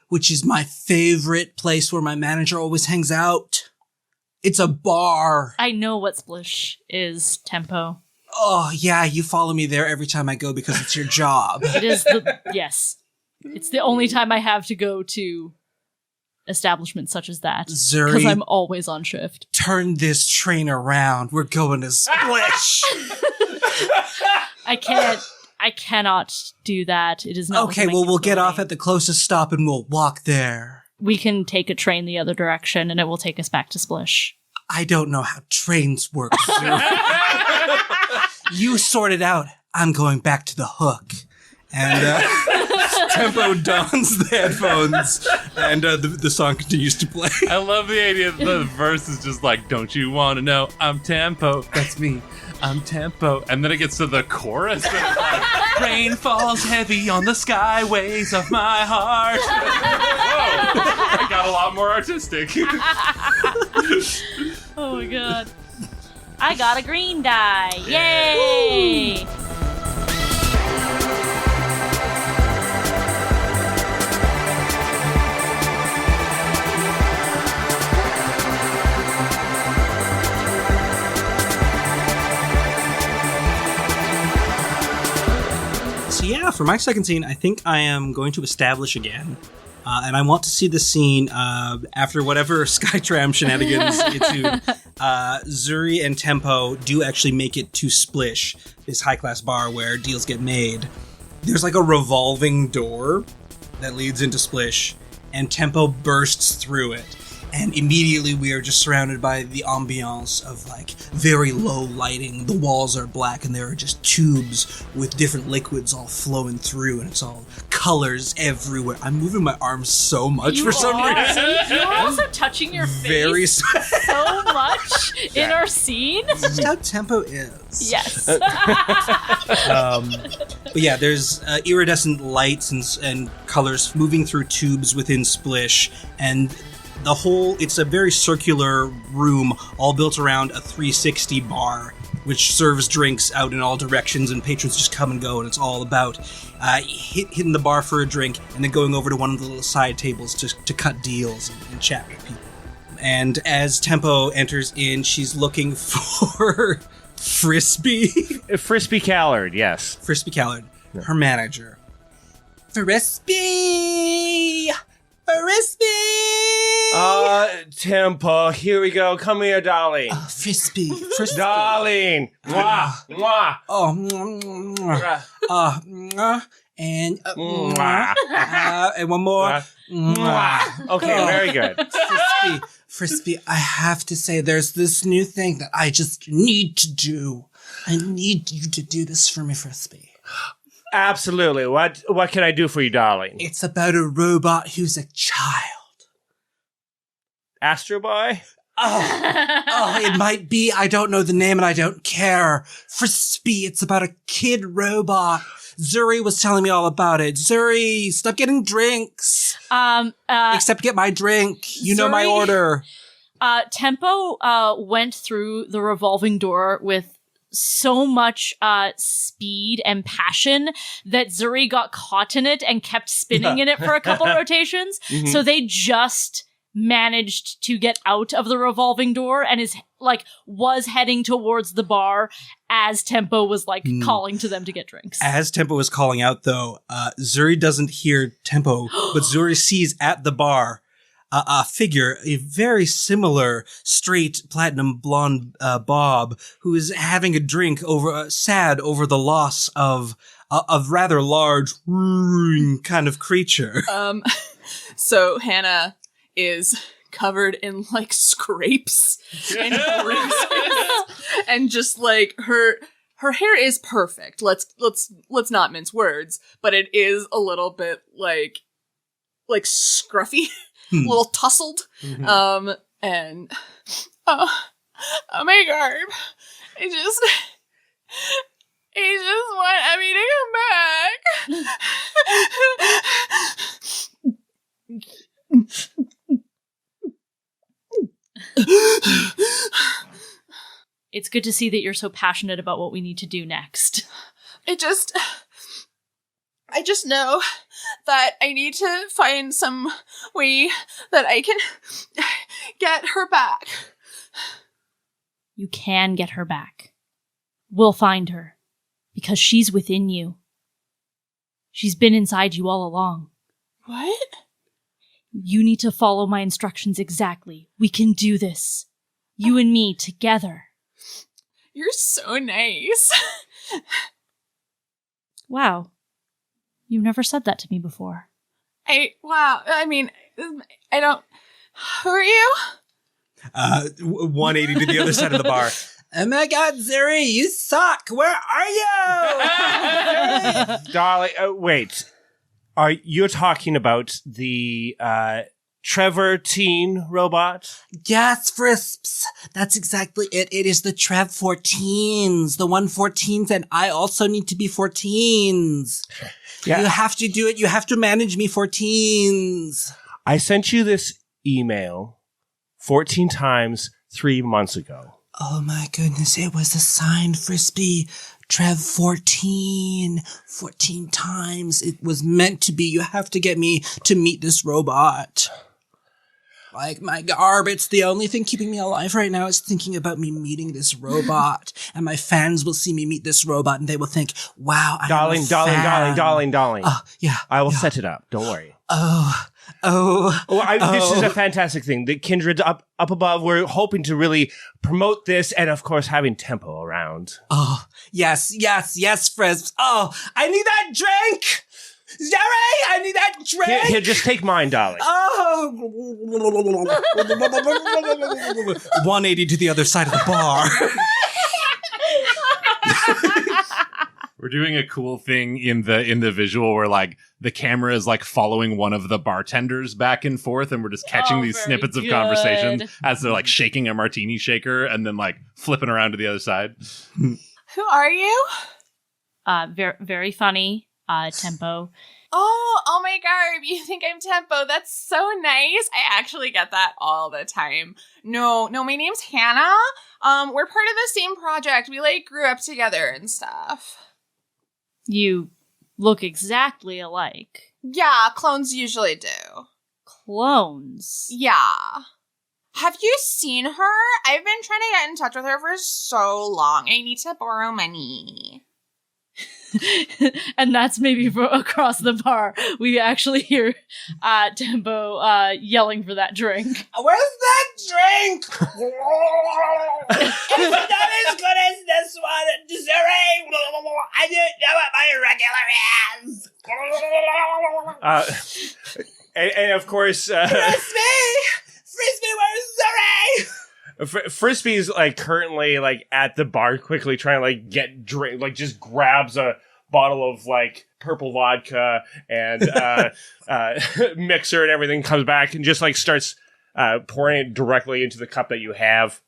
which is my favorite place where my manager always hangs out. It's a bar. I know what splish is, Tempo. Oh, yeah, you follow me there every time I go because it's your job. It is yes. It's the only time I have to go to establishments such as that. Zuri, because I'm always on shift. Turn this train around. We're going to Splish. I cannot do that. It is not. Okay, well, we'll get off at the closest stop and we'll walk there. We can take a train the other direction and it will take us back to Splish. I don't know how trains work, Zuri. You sort it out. I'm going back to the hook. And Tempo dons the headphones, and the song continues to play. I love the idea that the verse is just like, don't you want to know? I'm Tempo. That's me. I'm Tempo. And then it gets to the chorus. And it's like, rain falls heavy on the skyways of my heart. Whoa. I got a lot more artistic. Oh my god. I got a green die. Yay! Woo! So yeah, for my second scene, I think I am going to establish again. And I want to see the scene after whatever Skytram shenanigans ensued. Zuri and Tempo do actually make it to Splish, this high-class bar where deals get made. There's like a revolving door that leads into Splish, and Tempo bursts through it. And immediately we are just surrounded by the ambiance of like very low lighting. The walls are black and there are just tubes with different liquids all flowing through, and it's all colors everywhere. I'm moving my arms so much for some reason. You're also touching your face so much in our scene. It's just how Tempo is. Yes. But yeah, there's iridescent lights and colors moving through tubes within Splish, and it's a very circular room, all built around a 360 bar, which serves drinks out in all directions, and patrons just come and go, and it's all about hitting the bar for a drink, and then going over to one of the little side tables to cut deals and chat with people. And as Tempo enters in, she's looking for Frisbee. Frisbee Callard, yes. Frisbee Callard, her manager. Frisbee! Frisbee! Tempo, here we go. Come here, darling. Frisbee. Darling. Mwah. Mwah. Oh, and and one more. Okay, very good. Frisbee, I have to say, there's this new thing that I just need to do. I need you to do this for me, Frisbee. Absolutely. What can I do for you, darling? It's about a robot who's a child. Astro Boy? Oh, it might be. I don't know the name and I don't care. Frisbee, it's about a kid robot. Zuri was telling me all about it. Zuri, stop getting drinks. Except get my drink. You know my order. Tempo went through the revolving door with so much speed and passion that Zuri got caught in it and kept spinning in it for a couple rotations. Mm-hmm. So they just managed to get out of the revolving door and was heading towards the bar as Tempo was calling to them to get drinks. As Tempo was calling out, though, Zuri doesn't hear Tempo, but Zuri sees at the bar a figure, a very similar straight platinum blonde Bob, who is having a drink sad over the loss of a rather large kind of creature. So Hannah is covered in scrapes and bruises, and just her hair is perfect. Let's not mince words, but it is a little bit scruffy. A little tousled. Mm-hmm. And oh my garb. He just wanted me to come back. It's good to see that you're so passionate about what we need to do next. I just know that I need to find some way that I can get her back. You can get her back. We'll find her. Because she's within you. She's been inside you all along. What? You need to follow my instructions exactly. We can do this. You and me together. You're so nice. Wow. You've never said that to me before. Wow. I mean, I don't... Who are you? 180 to the other side of the bar. Oh my God, Zuri, you suck. Where are you? Darling, wait. You're talking about the Trevor teen robot? Yes, Frisps. That's exactly it. It is the Trev 14s, the 114s, and I also need to be 14s. Yeah. You have to do it. You have to manage me 14s. I sent you this email 14 times 3 months ago. Oh my goodness, it was a signed Frisbee. Trev 14 times. It was meant to be. You have to get me to meet this robot. Like my garb, it's the only thing keeping me alive right now is thinking about me meeting this robot. And my fans will see me meet this robot and they will think, wow, I'm darling. Yeah. I will set it up. Don't worry. This is a fantastic thing. The Kindred's up above. We're hoping to really promote this and, of course, having tempo around. Oh, yes, Frisps. Oh, I need that drink! Zuri, I need that drink! Here, just take mine, darling. Oh! 180 to the other side of the bar. We're doing a cool thing in the visual where like the camera is like following one of the bartenders back and forth, and we're just catching these snippets of conversation as they're like shaking a martini shaker and then like flipping around to the other side. Who are you? Very, very funny. Tempo. Oh my garb, you think I'm Tempo. That's so nice. I actually get that all the time. No, my name's Hannah. We're part of the same project. We like grew up together and stuff. You look exactly alike. Yeah, clones usually do. Clones? Yeah. Have you seen her? I've been trying to get in touch with her for so long. I need to borrow money. And that's maybe across the bar. We actually hear Tempo yelling for that drink. Where's that drink? It's not as good as this one. Zuri, I didn't know what my regular is. And of course... Frisbee, where's Zuri? Frisbee's like currently like at the bar quickly trying to like get drink, like just grabs a bottle of like purple vodka and mixer and everything, comes back and just like starts pouring it directly into the cup that you have.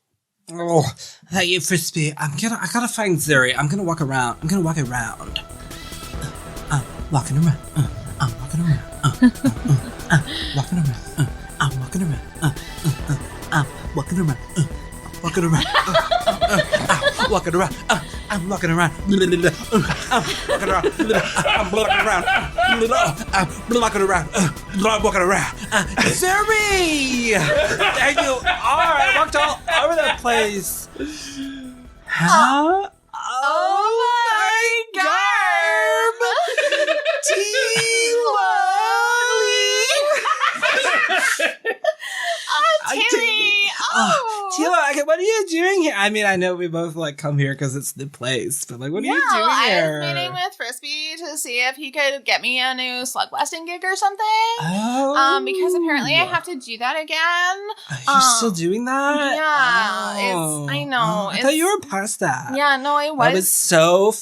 Oh, hey, Frisbee, I gotta find Zuri. I'm gonna walk around. I'm walking around. Walking around. I'm walking around. Walking around. I'm walking around. Walking around. Walking around. Walking around. I'm walking around. I'm walking around. I'm walking around. I'm walking around. I'm walking around. Zuri! There you are. I walked all over the place. Huh? Oh my garb! Tilly! Tila, what are you doing here? I mean, I know we both like come here because it's the place, but like, what are you doing here? I was meeting with Frisbee to see if he could get me a new Slugblasting gig or something. Oh. Because apparently I have to do that again. Are you still doing that? Yeah. I know. I thought you were past that. Yeah, no, I was. I was so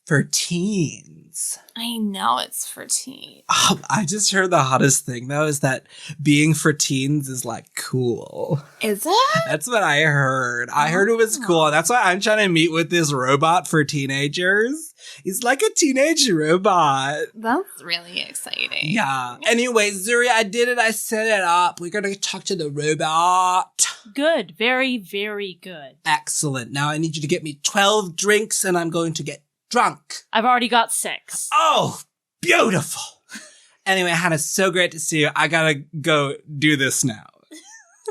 for teens. I know it's for teens. I just heard the hottest thing though is that being for teens is like cool. Is it? That's what I heard. I heard it was cool. And that's why I'm trying to meet with this robot for teenagers. He's like a teenage robot. That's really exciting. Yeah. Anyway, Zuri, I did it. I set it up. We're going to talk to the robot. Good. Very, very good. Excellent. Now I need you to get me 12 drinks and I'm going to get drunk. I've already got 6. Oh, beautiful. Anyway, Hannah, so great to see you. I gotta go do this now.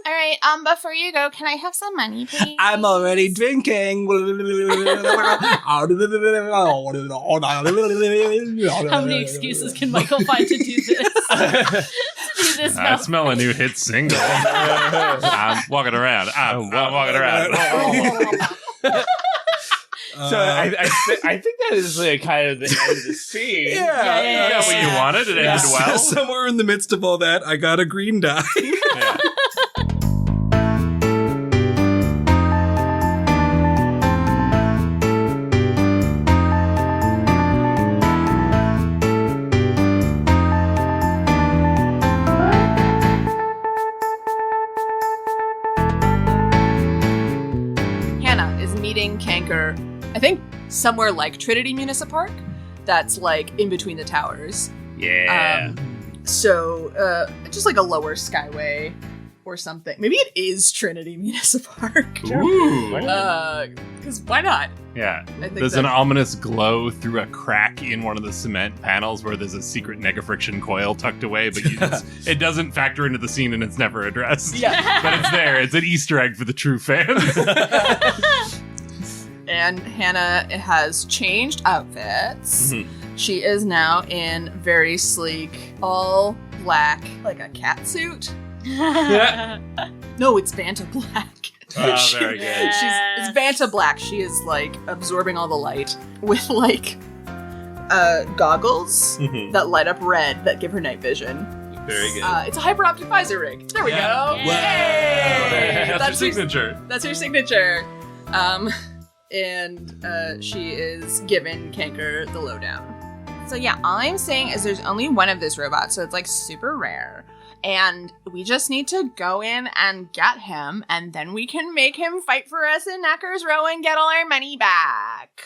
All right, before you go, can I have some money, please? I'm already drinking. How many excuses can Michael find to do this? I smell a new hit single. I'm walking around. I'm walking around. So I think that is kind of the end of the scene. Yeah. Is that what you wanted? It ended well. Somewhere in the midst of all that, I got a green die. is meeting Canker, I think, somewhere like Trinity Municipal Park. That's like in between the towers. Yeah. So just like a lower skyway or something. Maybe it is Trinity Municipal Park. Ooh. Because why not? Yeah. I think There's an ominous glow through a crack in one of the cement panels where there's a secret negafriction coil tucked away, but it doesn't factor into the scene and it's never addressed. Yeah. But it's there. It's an Easter egg for the true fans. And Hannah has changed outfits. Mm-hmm. She is now in very sleek, all black, like a cat suit. No, it's Vanta black. Oh, very good. It's Vanta black. She is like absorbing all the light with like goggles that light up red that give her night vision. Very good. It's a hyper optic visor rig. There we go. Yeah. Yay! That's her signature. That's her signature. And she is giving Canker the lowdown. So yeah, all I'm saying is there's only one of this robot, so it's like super rare. And we just need to go in and get him, and then we can make him fight for us in Knacker's Row and get all our money back.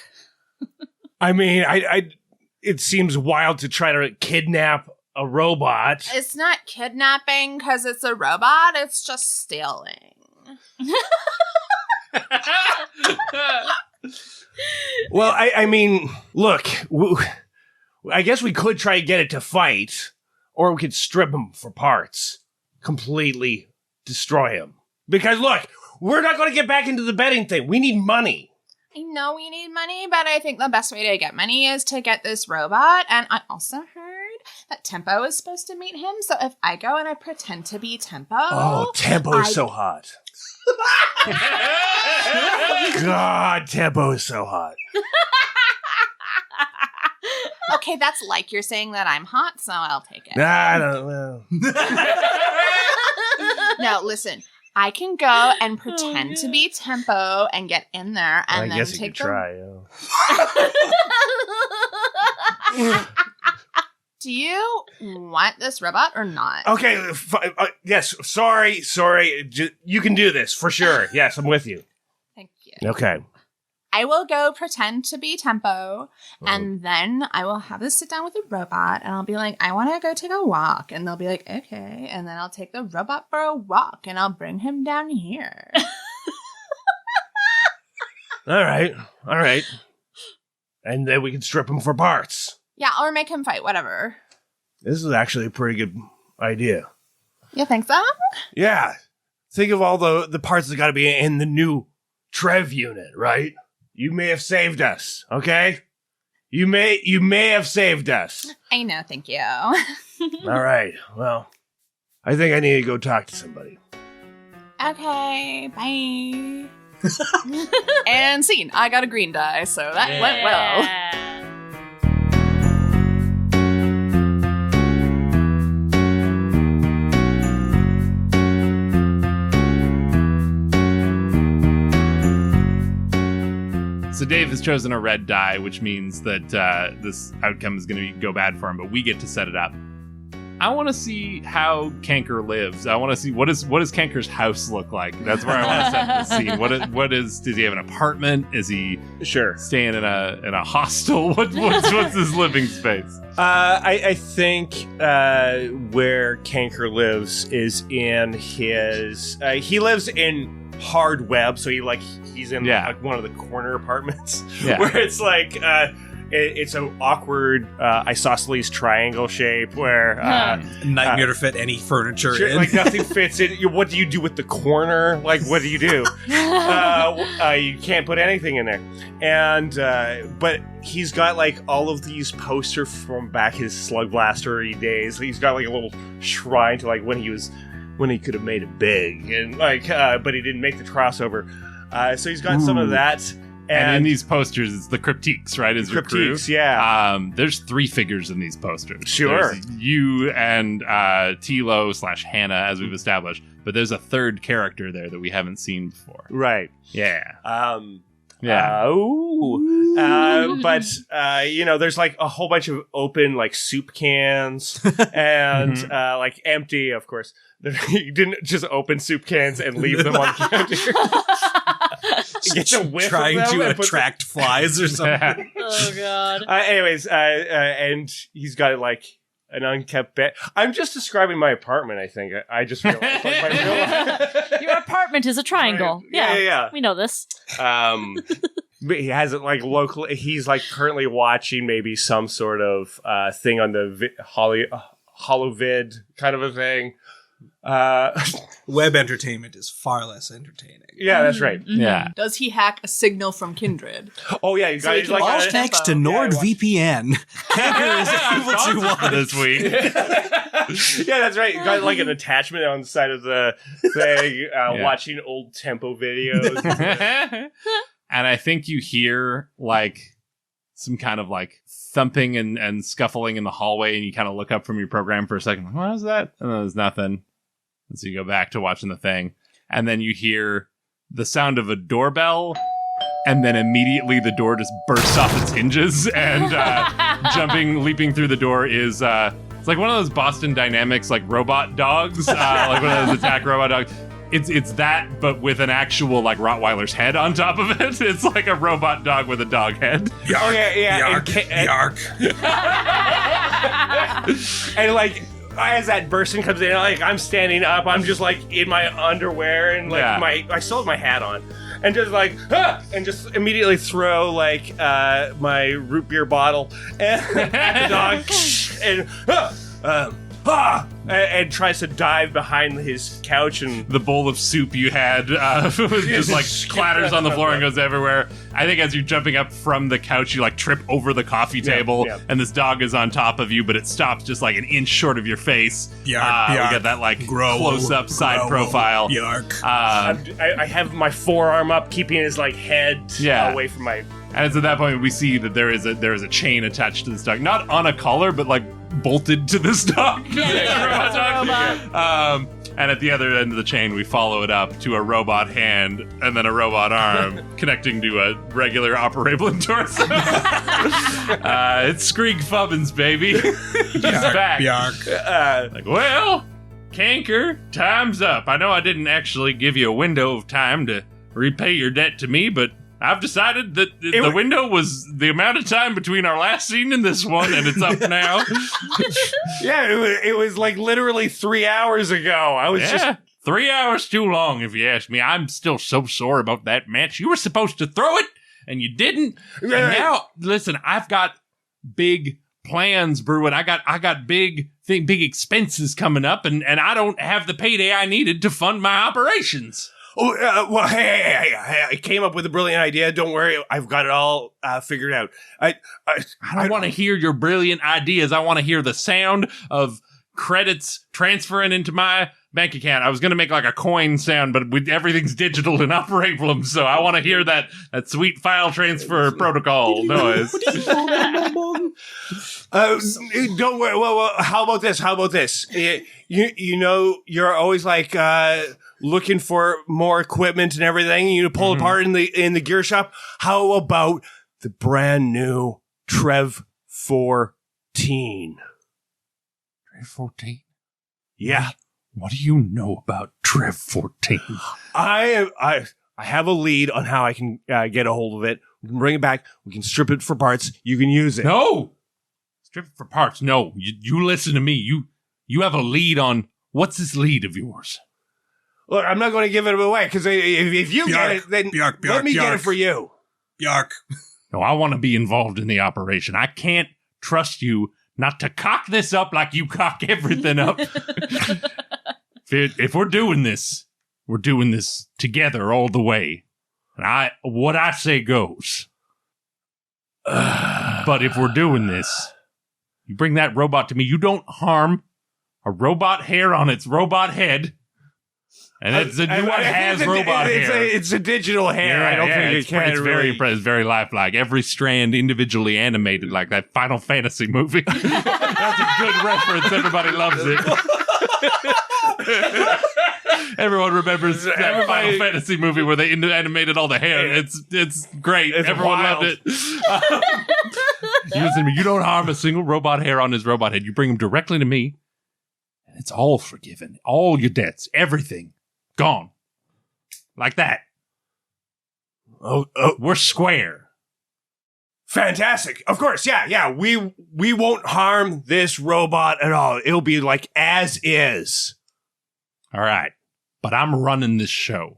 I mean, it seems wild to try to kidnap a robot. It's not kidnapping because it's a robot, it's just stealing. Well, I mean, look, I guess we could try to get it to fight, or we could strip him for parts, completely destroy him. Because look, we're not going to get back into the betting thing. We need money. I know we need money, but I think the best way to get money is to get this robot. And I also heard that Tempo is supposed to meet him. So if I go and I pretend to be Tempo. Oh, Tempo is so hot. God, Tempo is so hot. Okay, that's like you're saying that I'm hot, so I'll take it. I don't know. No, listen. I can go and pretend to be Tempo and get in there and then I guess you take could try. Yeah. Do you want this robot or not? Okay, yes, sorry. You can do this, for sure. Yes, I'm with you. Thank you. Okay. I will go pretend to be Tempo, and then I will have this sit down with the robot, and I'll be like, I want to go take a walk. And they'll be like, okay. And then I'll take the robot for a walk, and I'll bring him down here. All right. And then we can strip him for parts. Yeah, or make him fight, whatever. This is actually a pretty good idea. You think so? Yeah. Think of all the parts that got to be in the new Trev unit, right? You may have saved us, okay? You may have saved us. I know, thank you. All right. Well, I think I need to go talk to somebody. Okay, bye. And scene. I got a green die, so that went well. So Dave has chosen a red die, which means that this outcome is going to go bad for him, but we get to set it up. I want to see how Canker lives. I want to see what does Canker's house look like. That's where I want to set the scene. Does he have an apartment? Is he staying in a hostel? What's his living space? I think where Canker lives is in his. He lives in hard web, so he's in like one of the corner apartments where it's like it's an awkward isosceles triangle shape where nightmare to fit any furniture in. Like nothing fits in. What do you do with the corner? Like what do? You can't put anything in there. And but he's got like all of these posters from back his Slugblaster days. He's got like a little shrine to like when he could have made it big, and like, but he didn't make the crossover. So he's got some of that. And in these posters, it's the Cryptiques, right? Is your crew? Yeah. There's 3 figures in these posters. Sure. There's you and Tilo/Hannah, as we've established. But there's a third character there that we haven't seen before. Right. Yeah. But there's like a whole bunch of open like soup cans and like empty, of course. You didn't just open soup cans and leave them on the counter. gets a whiff Trying of them to and puts attract flies or something. Oh god. anyways, and he's got like an unkept bed. I'm just describing my apartment. I think I just realized like my real. Your apartment is a triangle. Right. Yeah. We know this. But he hasn't like local. He's like currently watching maybe some sort of thing on the holovid kind of a thing. Web entertainment is far less entertaining. Yeah, that's right. Yeah. Does he hack a signal from Kindred? Oh yeah, you So he guys can like watch All it. thanks to Yeah, NordVPN. Kanker is able to watch. this week. yeah, that's right. You got like an attachment on the side of the thing, watching old tempo videos. And I think you hear like some kind of like thumping and scuffling in the hallway, and you kind of look up from your program for a second. Like, what is that? And then there's nothing. And so you go back to watching the thing, and then you hear the sound of a doorbell, and then immediately the door just bursts off its hinges, and leaping through the door is it's like one of those Boston Dynamics like robot dogs, like one of those attack robot dogs. It's that, but with an actual like Rottweiler's head on top of it. It's like a robot dog with a dog head. Yark. And like as that person comes in, like I'm standing up, I'm just like in my underwear and like I still have my hat on, and just like and just immediately throw like my root beer bottle at the dog and tries to dive behind his couch, and the bowl of soup you had just like clatters on the floor and goes everywhere. I think as you're jumping up from the couch, you like trip over the coffee table, and this dog is on top of you, but it stops just like an inch short of your face. We get that like close-up side profile. I have my forearm up, keeping his like head away from my. And it's at that point we see that there is a chain attached to this dog, not on a collar, but like bolted to this dog. And at the other end of the chain, we follow it up to a robot hand and then a robot arm connecting to a regular Operaeblum torso. It's Skreeg Fubbins, baby. He's back. Like, well, Kanker, time's up. I know I didn't actually give you a window of time to repay your debt to me, but I've decided that the window was the amount of time between our last scene and this one, and it's up now. It was like literally 3 hours ago. I was just 3 hours too long, if you ask me. I'm still so sore about that match. You were supposed to throw it, and you didn't. And now, listen, I've got big plans brewing. I got big expenses coming up, and I don't have the payday I needed to fund my operations. Well, hey, I came up with a brilliant idea. Don't worry, I've got it all figured out. I don't want to hear your brilliant ideas. I want to hear the sound of credits transferring into my bank account. I was going to make like a coin sound, but everything's digital in Operaeblum, so I want to hear that sweet file transfer protocol noise. Don't worry. Well, how about this? You know, you're always like looking for more equipment and everything. You pull apart in the gear shop. How about the brand new Trev 14? Trev 14? Yeah. What do you know about Trev 14? I have a lead on how I can get a hold of it. We can bring it back. We can strip it for parts. You can use it. No! Strip it for parts. No. You listen to me. You have a lead on... What's this lead of yours? Look, I'm not going to give it away, because if you get it, then let me get it for you. Yark. No, I want to be involved in the operation. I can't trust you not to cock this up like you cock everything up. If we're doing this together all the way. And what I say goes. But if we're doing this, you bring that robot to me, you don't harm a robot hair on its robot head. And it's a new one has robot hair. It's a digital hair. Yeah, I don't think it can. It's very lifelike. Every strand individually animated, like that Final Fantasy movie. That's a good reference. Everybody loves it. Everyone remembers that Final Fantasy movie where they animated all the hair. It's great. Everyone loved it. You listen to me. You don't harm a single robot hair on his robot head. You bring him directly to me, and it's all forgiven. All your debts, everything. Gone. Like that. We're square. Fantastic. Of course, yeah. We won't harm this robot at all. It'll be like as is. All right. But I'm running this show.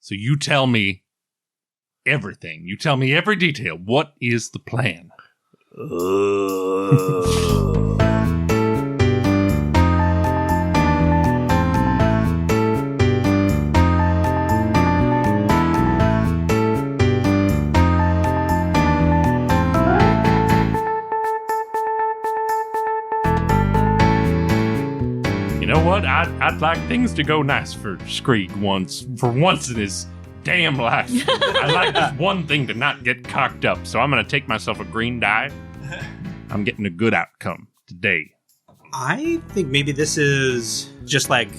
So you tell me everything. You tell me every detail. What is the plan? You know what? I'd like things to go nice for Skreeg for once in his damn life. I'd like this one thing to not get cocked up, so I'm going to take myself a green die. I'm getting a good outcome today. I think maybe this is just like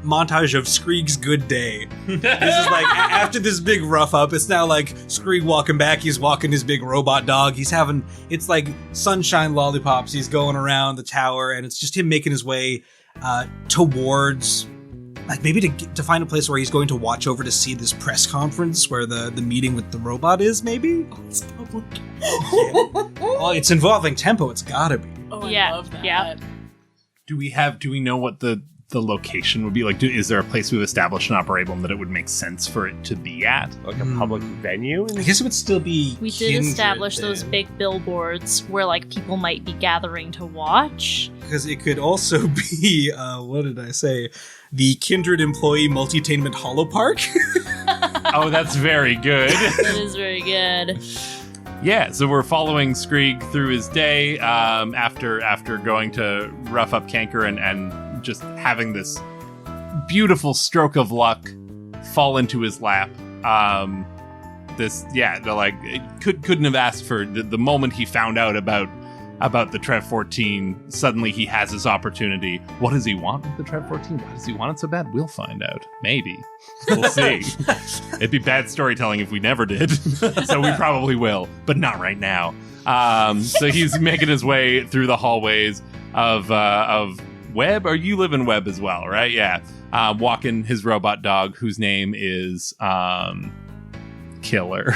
montage of Skreeg's good day. This is like after this big rough up, it's now like Skreeg walking back, he's walking his big robot dog. It's like sunshine lollipops. He's going around the tower, and it's just him making his way towards, like, maybe to find a place where he's going to watch over to see this press conference where the meeting with the robot is, maybe? It's public. Yeah. Well, it's involving tempo, it's gotta be. Oh, I Yeah, love that. yeah. Do we know what the location would be? Like, is there a place we've established in Operaeblum that it would make sense for it to be at? Like a public venue? I guess it would still be We did Kindred establish those then, big billboards where, like, people might be gathering to watch. because it could also be, what did I say? The Kindred Employee Multitainment Hollow Park? Oh, that's very good. That is very good. Yeah, so we're following Skreeg through his day after going to rough up Canker and just having this beautiful stroke of luck fall into his lap. Couldn't have asked for the moment he found out about the Trev 14. Suddenly he has his opportunity. What does he want with the Trev 14? Why does he want it so bad? We'll find out. Maybe. We'll see. It'd be bad storytelling if we never did. So we probably will, but not right now. So he's making his way through the hallways of Webb. Or you live in Webb as well, right? Yeah. Walking his robot dog, whose name is Killer.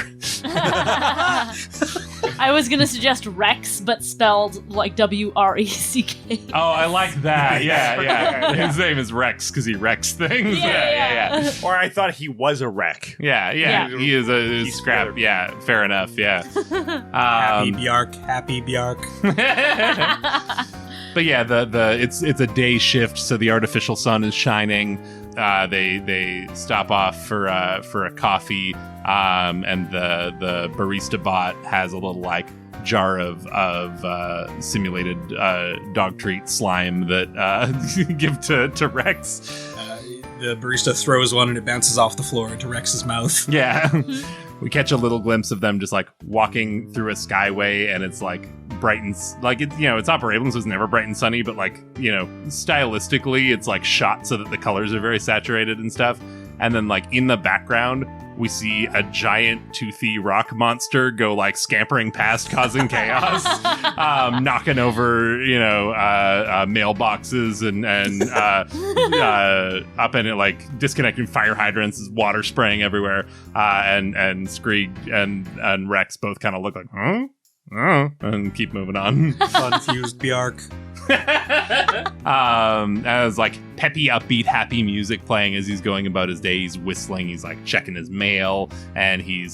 I was gonna suggest Rex, but spelled like W-R-E-C-K. Oh, I like that. Yeah. His name is Rex because he wrecks things. Yeah. Or I thought he was a wreck. Yeah. He is a He's scrap. good. Yeah, fair enough. Yeah. Happy Bjark. But yeah, it's a day shift, so the artificial sun is shining. They stop off for a coffee, and the barista bot has a little like jar of simulated dog treat slime that give to Rex. The barista throws one and it bounces off the floor into Rex's mouth. Yeah. We catch a little glimpse of them just like walking through a skyway, and it's like bright and like it's Operaeblum, so it's never bright and sunny, but like, stylistically it's like shot so that the colors are very saturated and stuff. And then like in the background we see a giant toothy rock monster go like scampering past, causing chaos, knocking over mailboxes and up in it, like disconnecting fire hydrants, water spraying everywhere, and Skreeg and Rex both kind of look like and keep moving on. Confused Bjark. As like peppy, upbeat, happy music playing as he's going about his day. He's whistling. He's like checking his mail, and we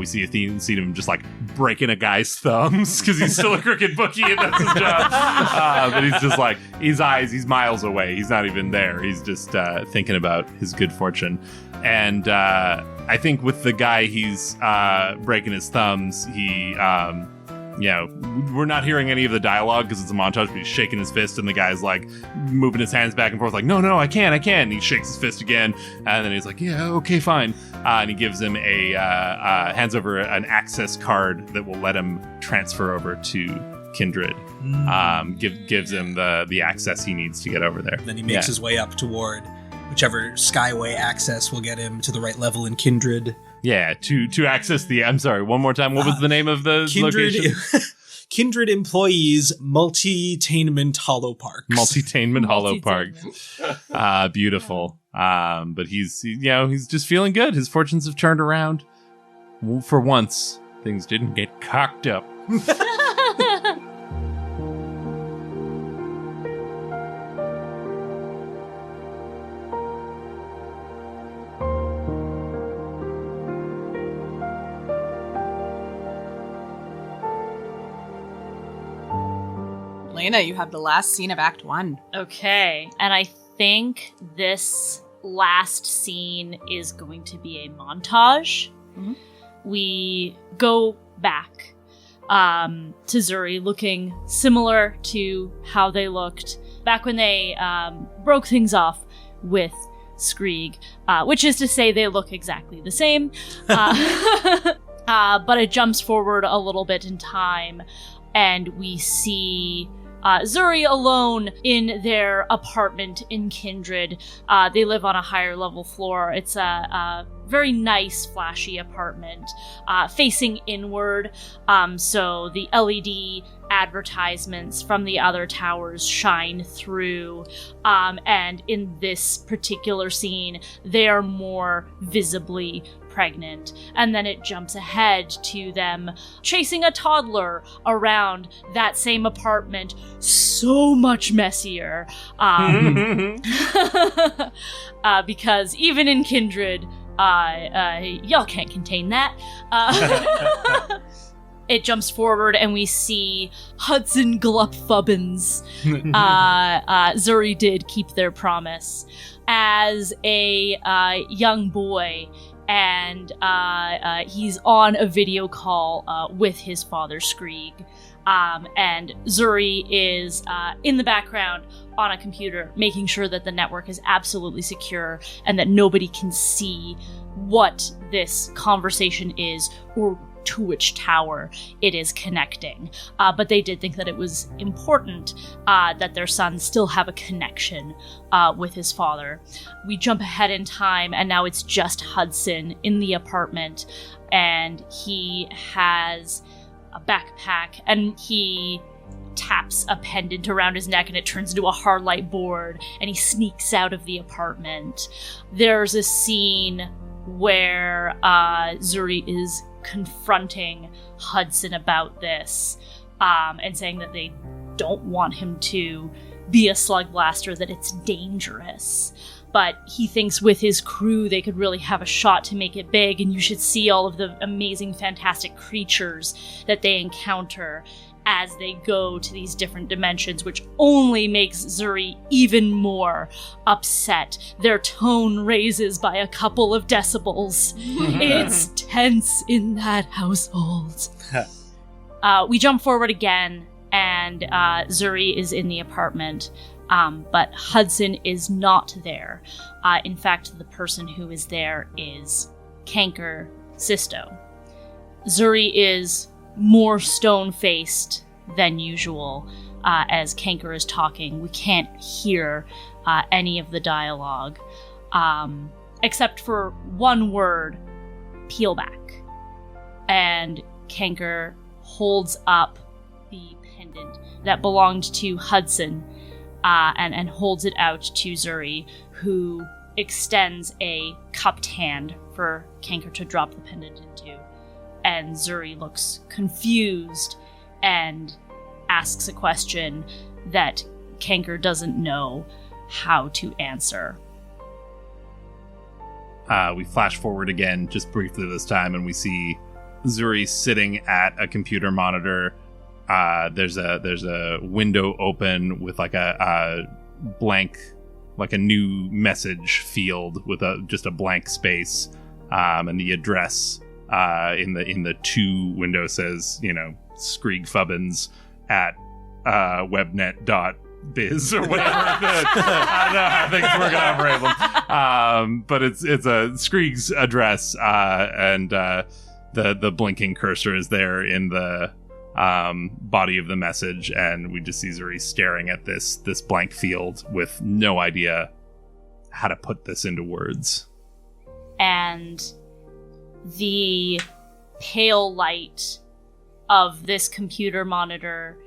see a scene of him just like breaking a guy's thumbs because he's still a crooked bookie and that's his job. But he's just like he's miles away. He's not even there. He's just thinking about his good fortune. And I think with the guy he's breaking his thumbs, we're not hearing any of the dialogue because it's a montage, but he's shaking his fist and the guy's like moving his hands back and forth like, no, I can't. And he shakes his fist again. And then he's like, yeah, okay, fine. And he gives him hands over an access card that will let him transfer over to Kindred. Gives him the access he needs to get over there. Then he makes his way up toward whichever skyway access will get him to the right level in Kindred. Yeah, to access I'm sorry, one more time. What was the name of the location? Kindred Employees Multitainment Hollow Park. Multitainment Hollow Park. Beautiful. But he's just feeling good. His fortunes have turned around. For once, things didn't get cocked up. Laena, you have the last scene of Act 1. Okay, and I think this last scene is going to be a montage. Mhm. We go back to Zuri looking similar to how they looked back when they broke things off with Skreeg, which is to say they look exactly the same. But it jumps forward a little bit in time, and we see Zuri alone in their apartment in Kindred. They live on a higher level floor. It's a very nice, flashy apartment, facing inward. So the LED advertisements from the other towers shine through. And in this particular scene, they are more visibly pregnant. And then it jumps ahead to them chasing a toddler around that same apartment, so much messier. Because even in Kindred, y'all can't contain that. It jumps forward and we see Hudson Glupfubbins. Zuri did keep their promise. As a young boy, and he's on a video call with his father, Skreeg. And Zuri is in the background on a computer, making sure that the network is absolutely secure and that nobody can see what this conversation is or to which tower it is connecting. But they did think that it was important that their son still have a connection with his father. We jump ahead in time, and now it's just Hudson in the apartment, and he has a backpack, and he taps a pendant around his neck and it turns into a hard light board, and he sneaks out of the apartment. There's a scene where Zuri is confronting Hudson about this, and saying that they don't want him to be a Slugblaster, that it's dangerous. But he thinks with his crew they could really have a shot to make it big, and you should see all of the amazing, fantastic creatures that they encounter as they go to these different dimensions, which only makes Zuri even more upset. Their tone raises by a couple of decibels. It's tense in that household. We jump forward again, and Zuri is in the apartment, but Hudson is not there. In fact, the person who is there is Kanker Sisto. Zuri is more stone-faced than usual as Kanker is talking. We can't hear any of the dialogue, except for one word, peel back. And Kanker holds up the pendant that belonged to Hudson and holds it out to Zuri, who extends a cupped hand for Kanker to drop the pendant into. And Zuri looks confused and asks a question that Kanker doesn't know how to answer. We flash forward again, just briefly this time, and we see Zuri sitting at a computer monitor. There's a window open with like a blank, like a new message field with just a blank space, and the address in the to window says, Skreeg Fubbins at webnet.biz or whatever. I don't know how things work on Operaeblum. But it's a Skreeg's address, and the blinking cursor is there in the body of the message, and we just see Zuri staring at this blank field with no idea how to put this into words. And the pale light of this computer monitor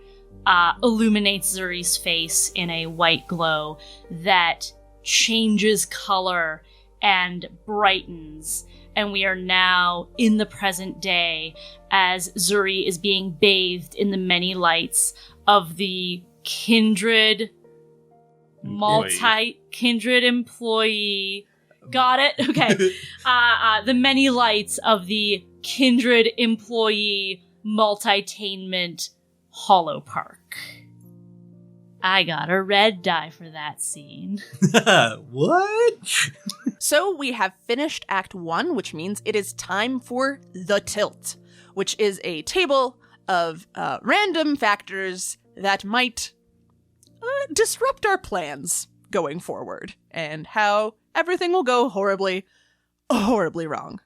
illuminates Zuri's face in a white glow that changes color and brightens and we are now in the present day as Zuri is being bathed in the many lights of the kindred kindred employee. Got it? Okay. The many lights of the kindred employee multitainment hollow park. I got a red die for that scene. What? So we have finished Act 1, which means it is time for the tilt, which is a table of random factors that might disrupt our plans going forward, and how everything will go horribly, horribly wrong.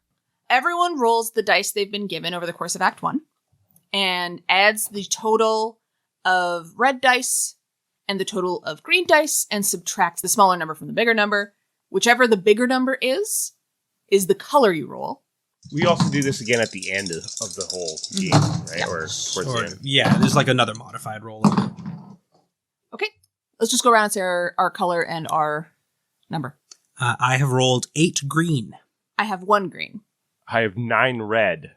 Everyone rolls the dice they've been given over the course of Act 1, and adds the total of red dice and the total of green dice, and subtracts the smaller number from the bigger number. Whichever the bigger number is the color you roll. We also do this again at the end of the whole game, right? Yeah. Or towards the end. Yeah, there's like another modified roll. Okay, let's just go around and say our color and our number. I have rolled 8 green. I have 1 green. I have 9 red.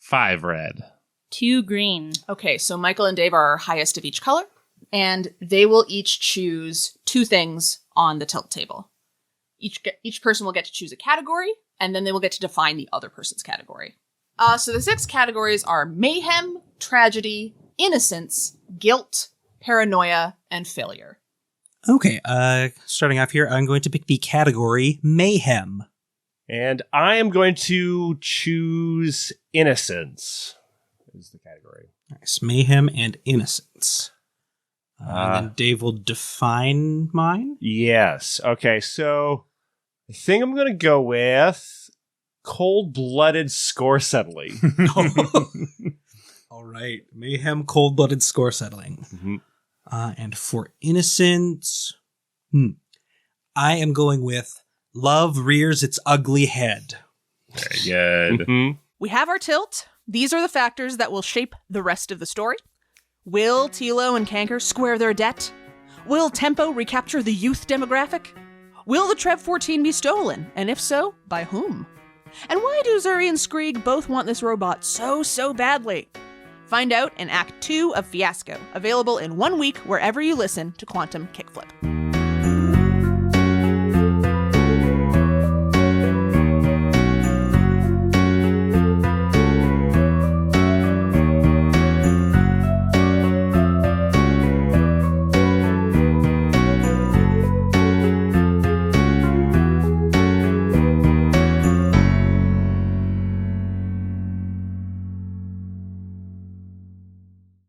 5 red. 2 green. Okay, so Michael and Dave are our highest of each color, and they will each choose 2 things on the tilt table. Each person will get to choose a category, and then they will get to define the other person's category. So the 6 categories are mayhem, tragedy, innocence, guilt, paranoia, and failure. Okay, starting off here, I'm going to pick the category mayhem. And I am going to choose innocence is the category. Nice, mayhem and innocence. And then Dave will define mine. Yes. Okay, so I think I'm going to go with cold-blooded score settling. All right, mayhem, cold-blooded score settling. Mm-hmm. And for innocence, I am going with love rears its ugly head. Very good. Mm-hmm. We have our tilt. These are the factors that will shape the rest of the story. Will Tilo and Kanker square their debt? Will Tempo recapture the youth demographic? Will the Trev 14 be stolen? And if so, by whom? And why do Zuri and Skreeg both want this robot so badly? Find out in Act 2 of Fiasco, available in 1 week wherever you listen to Quantum Kickflip.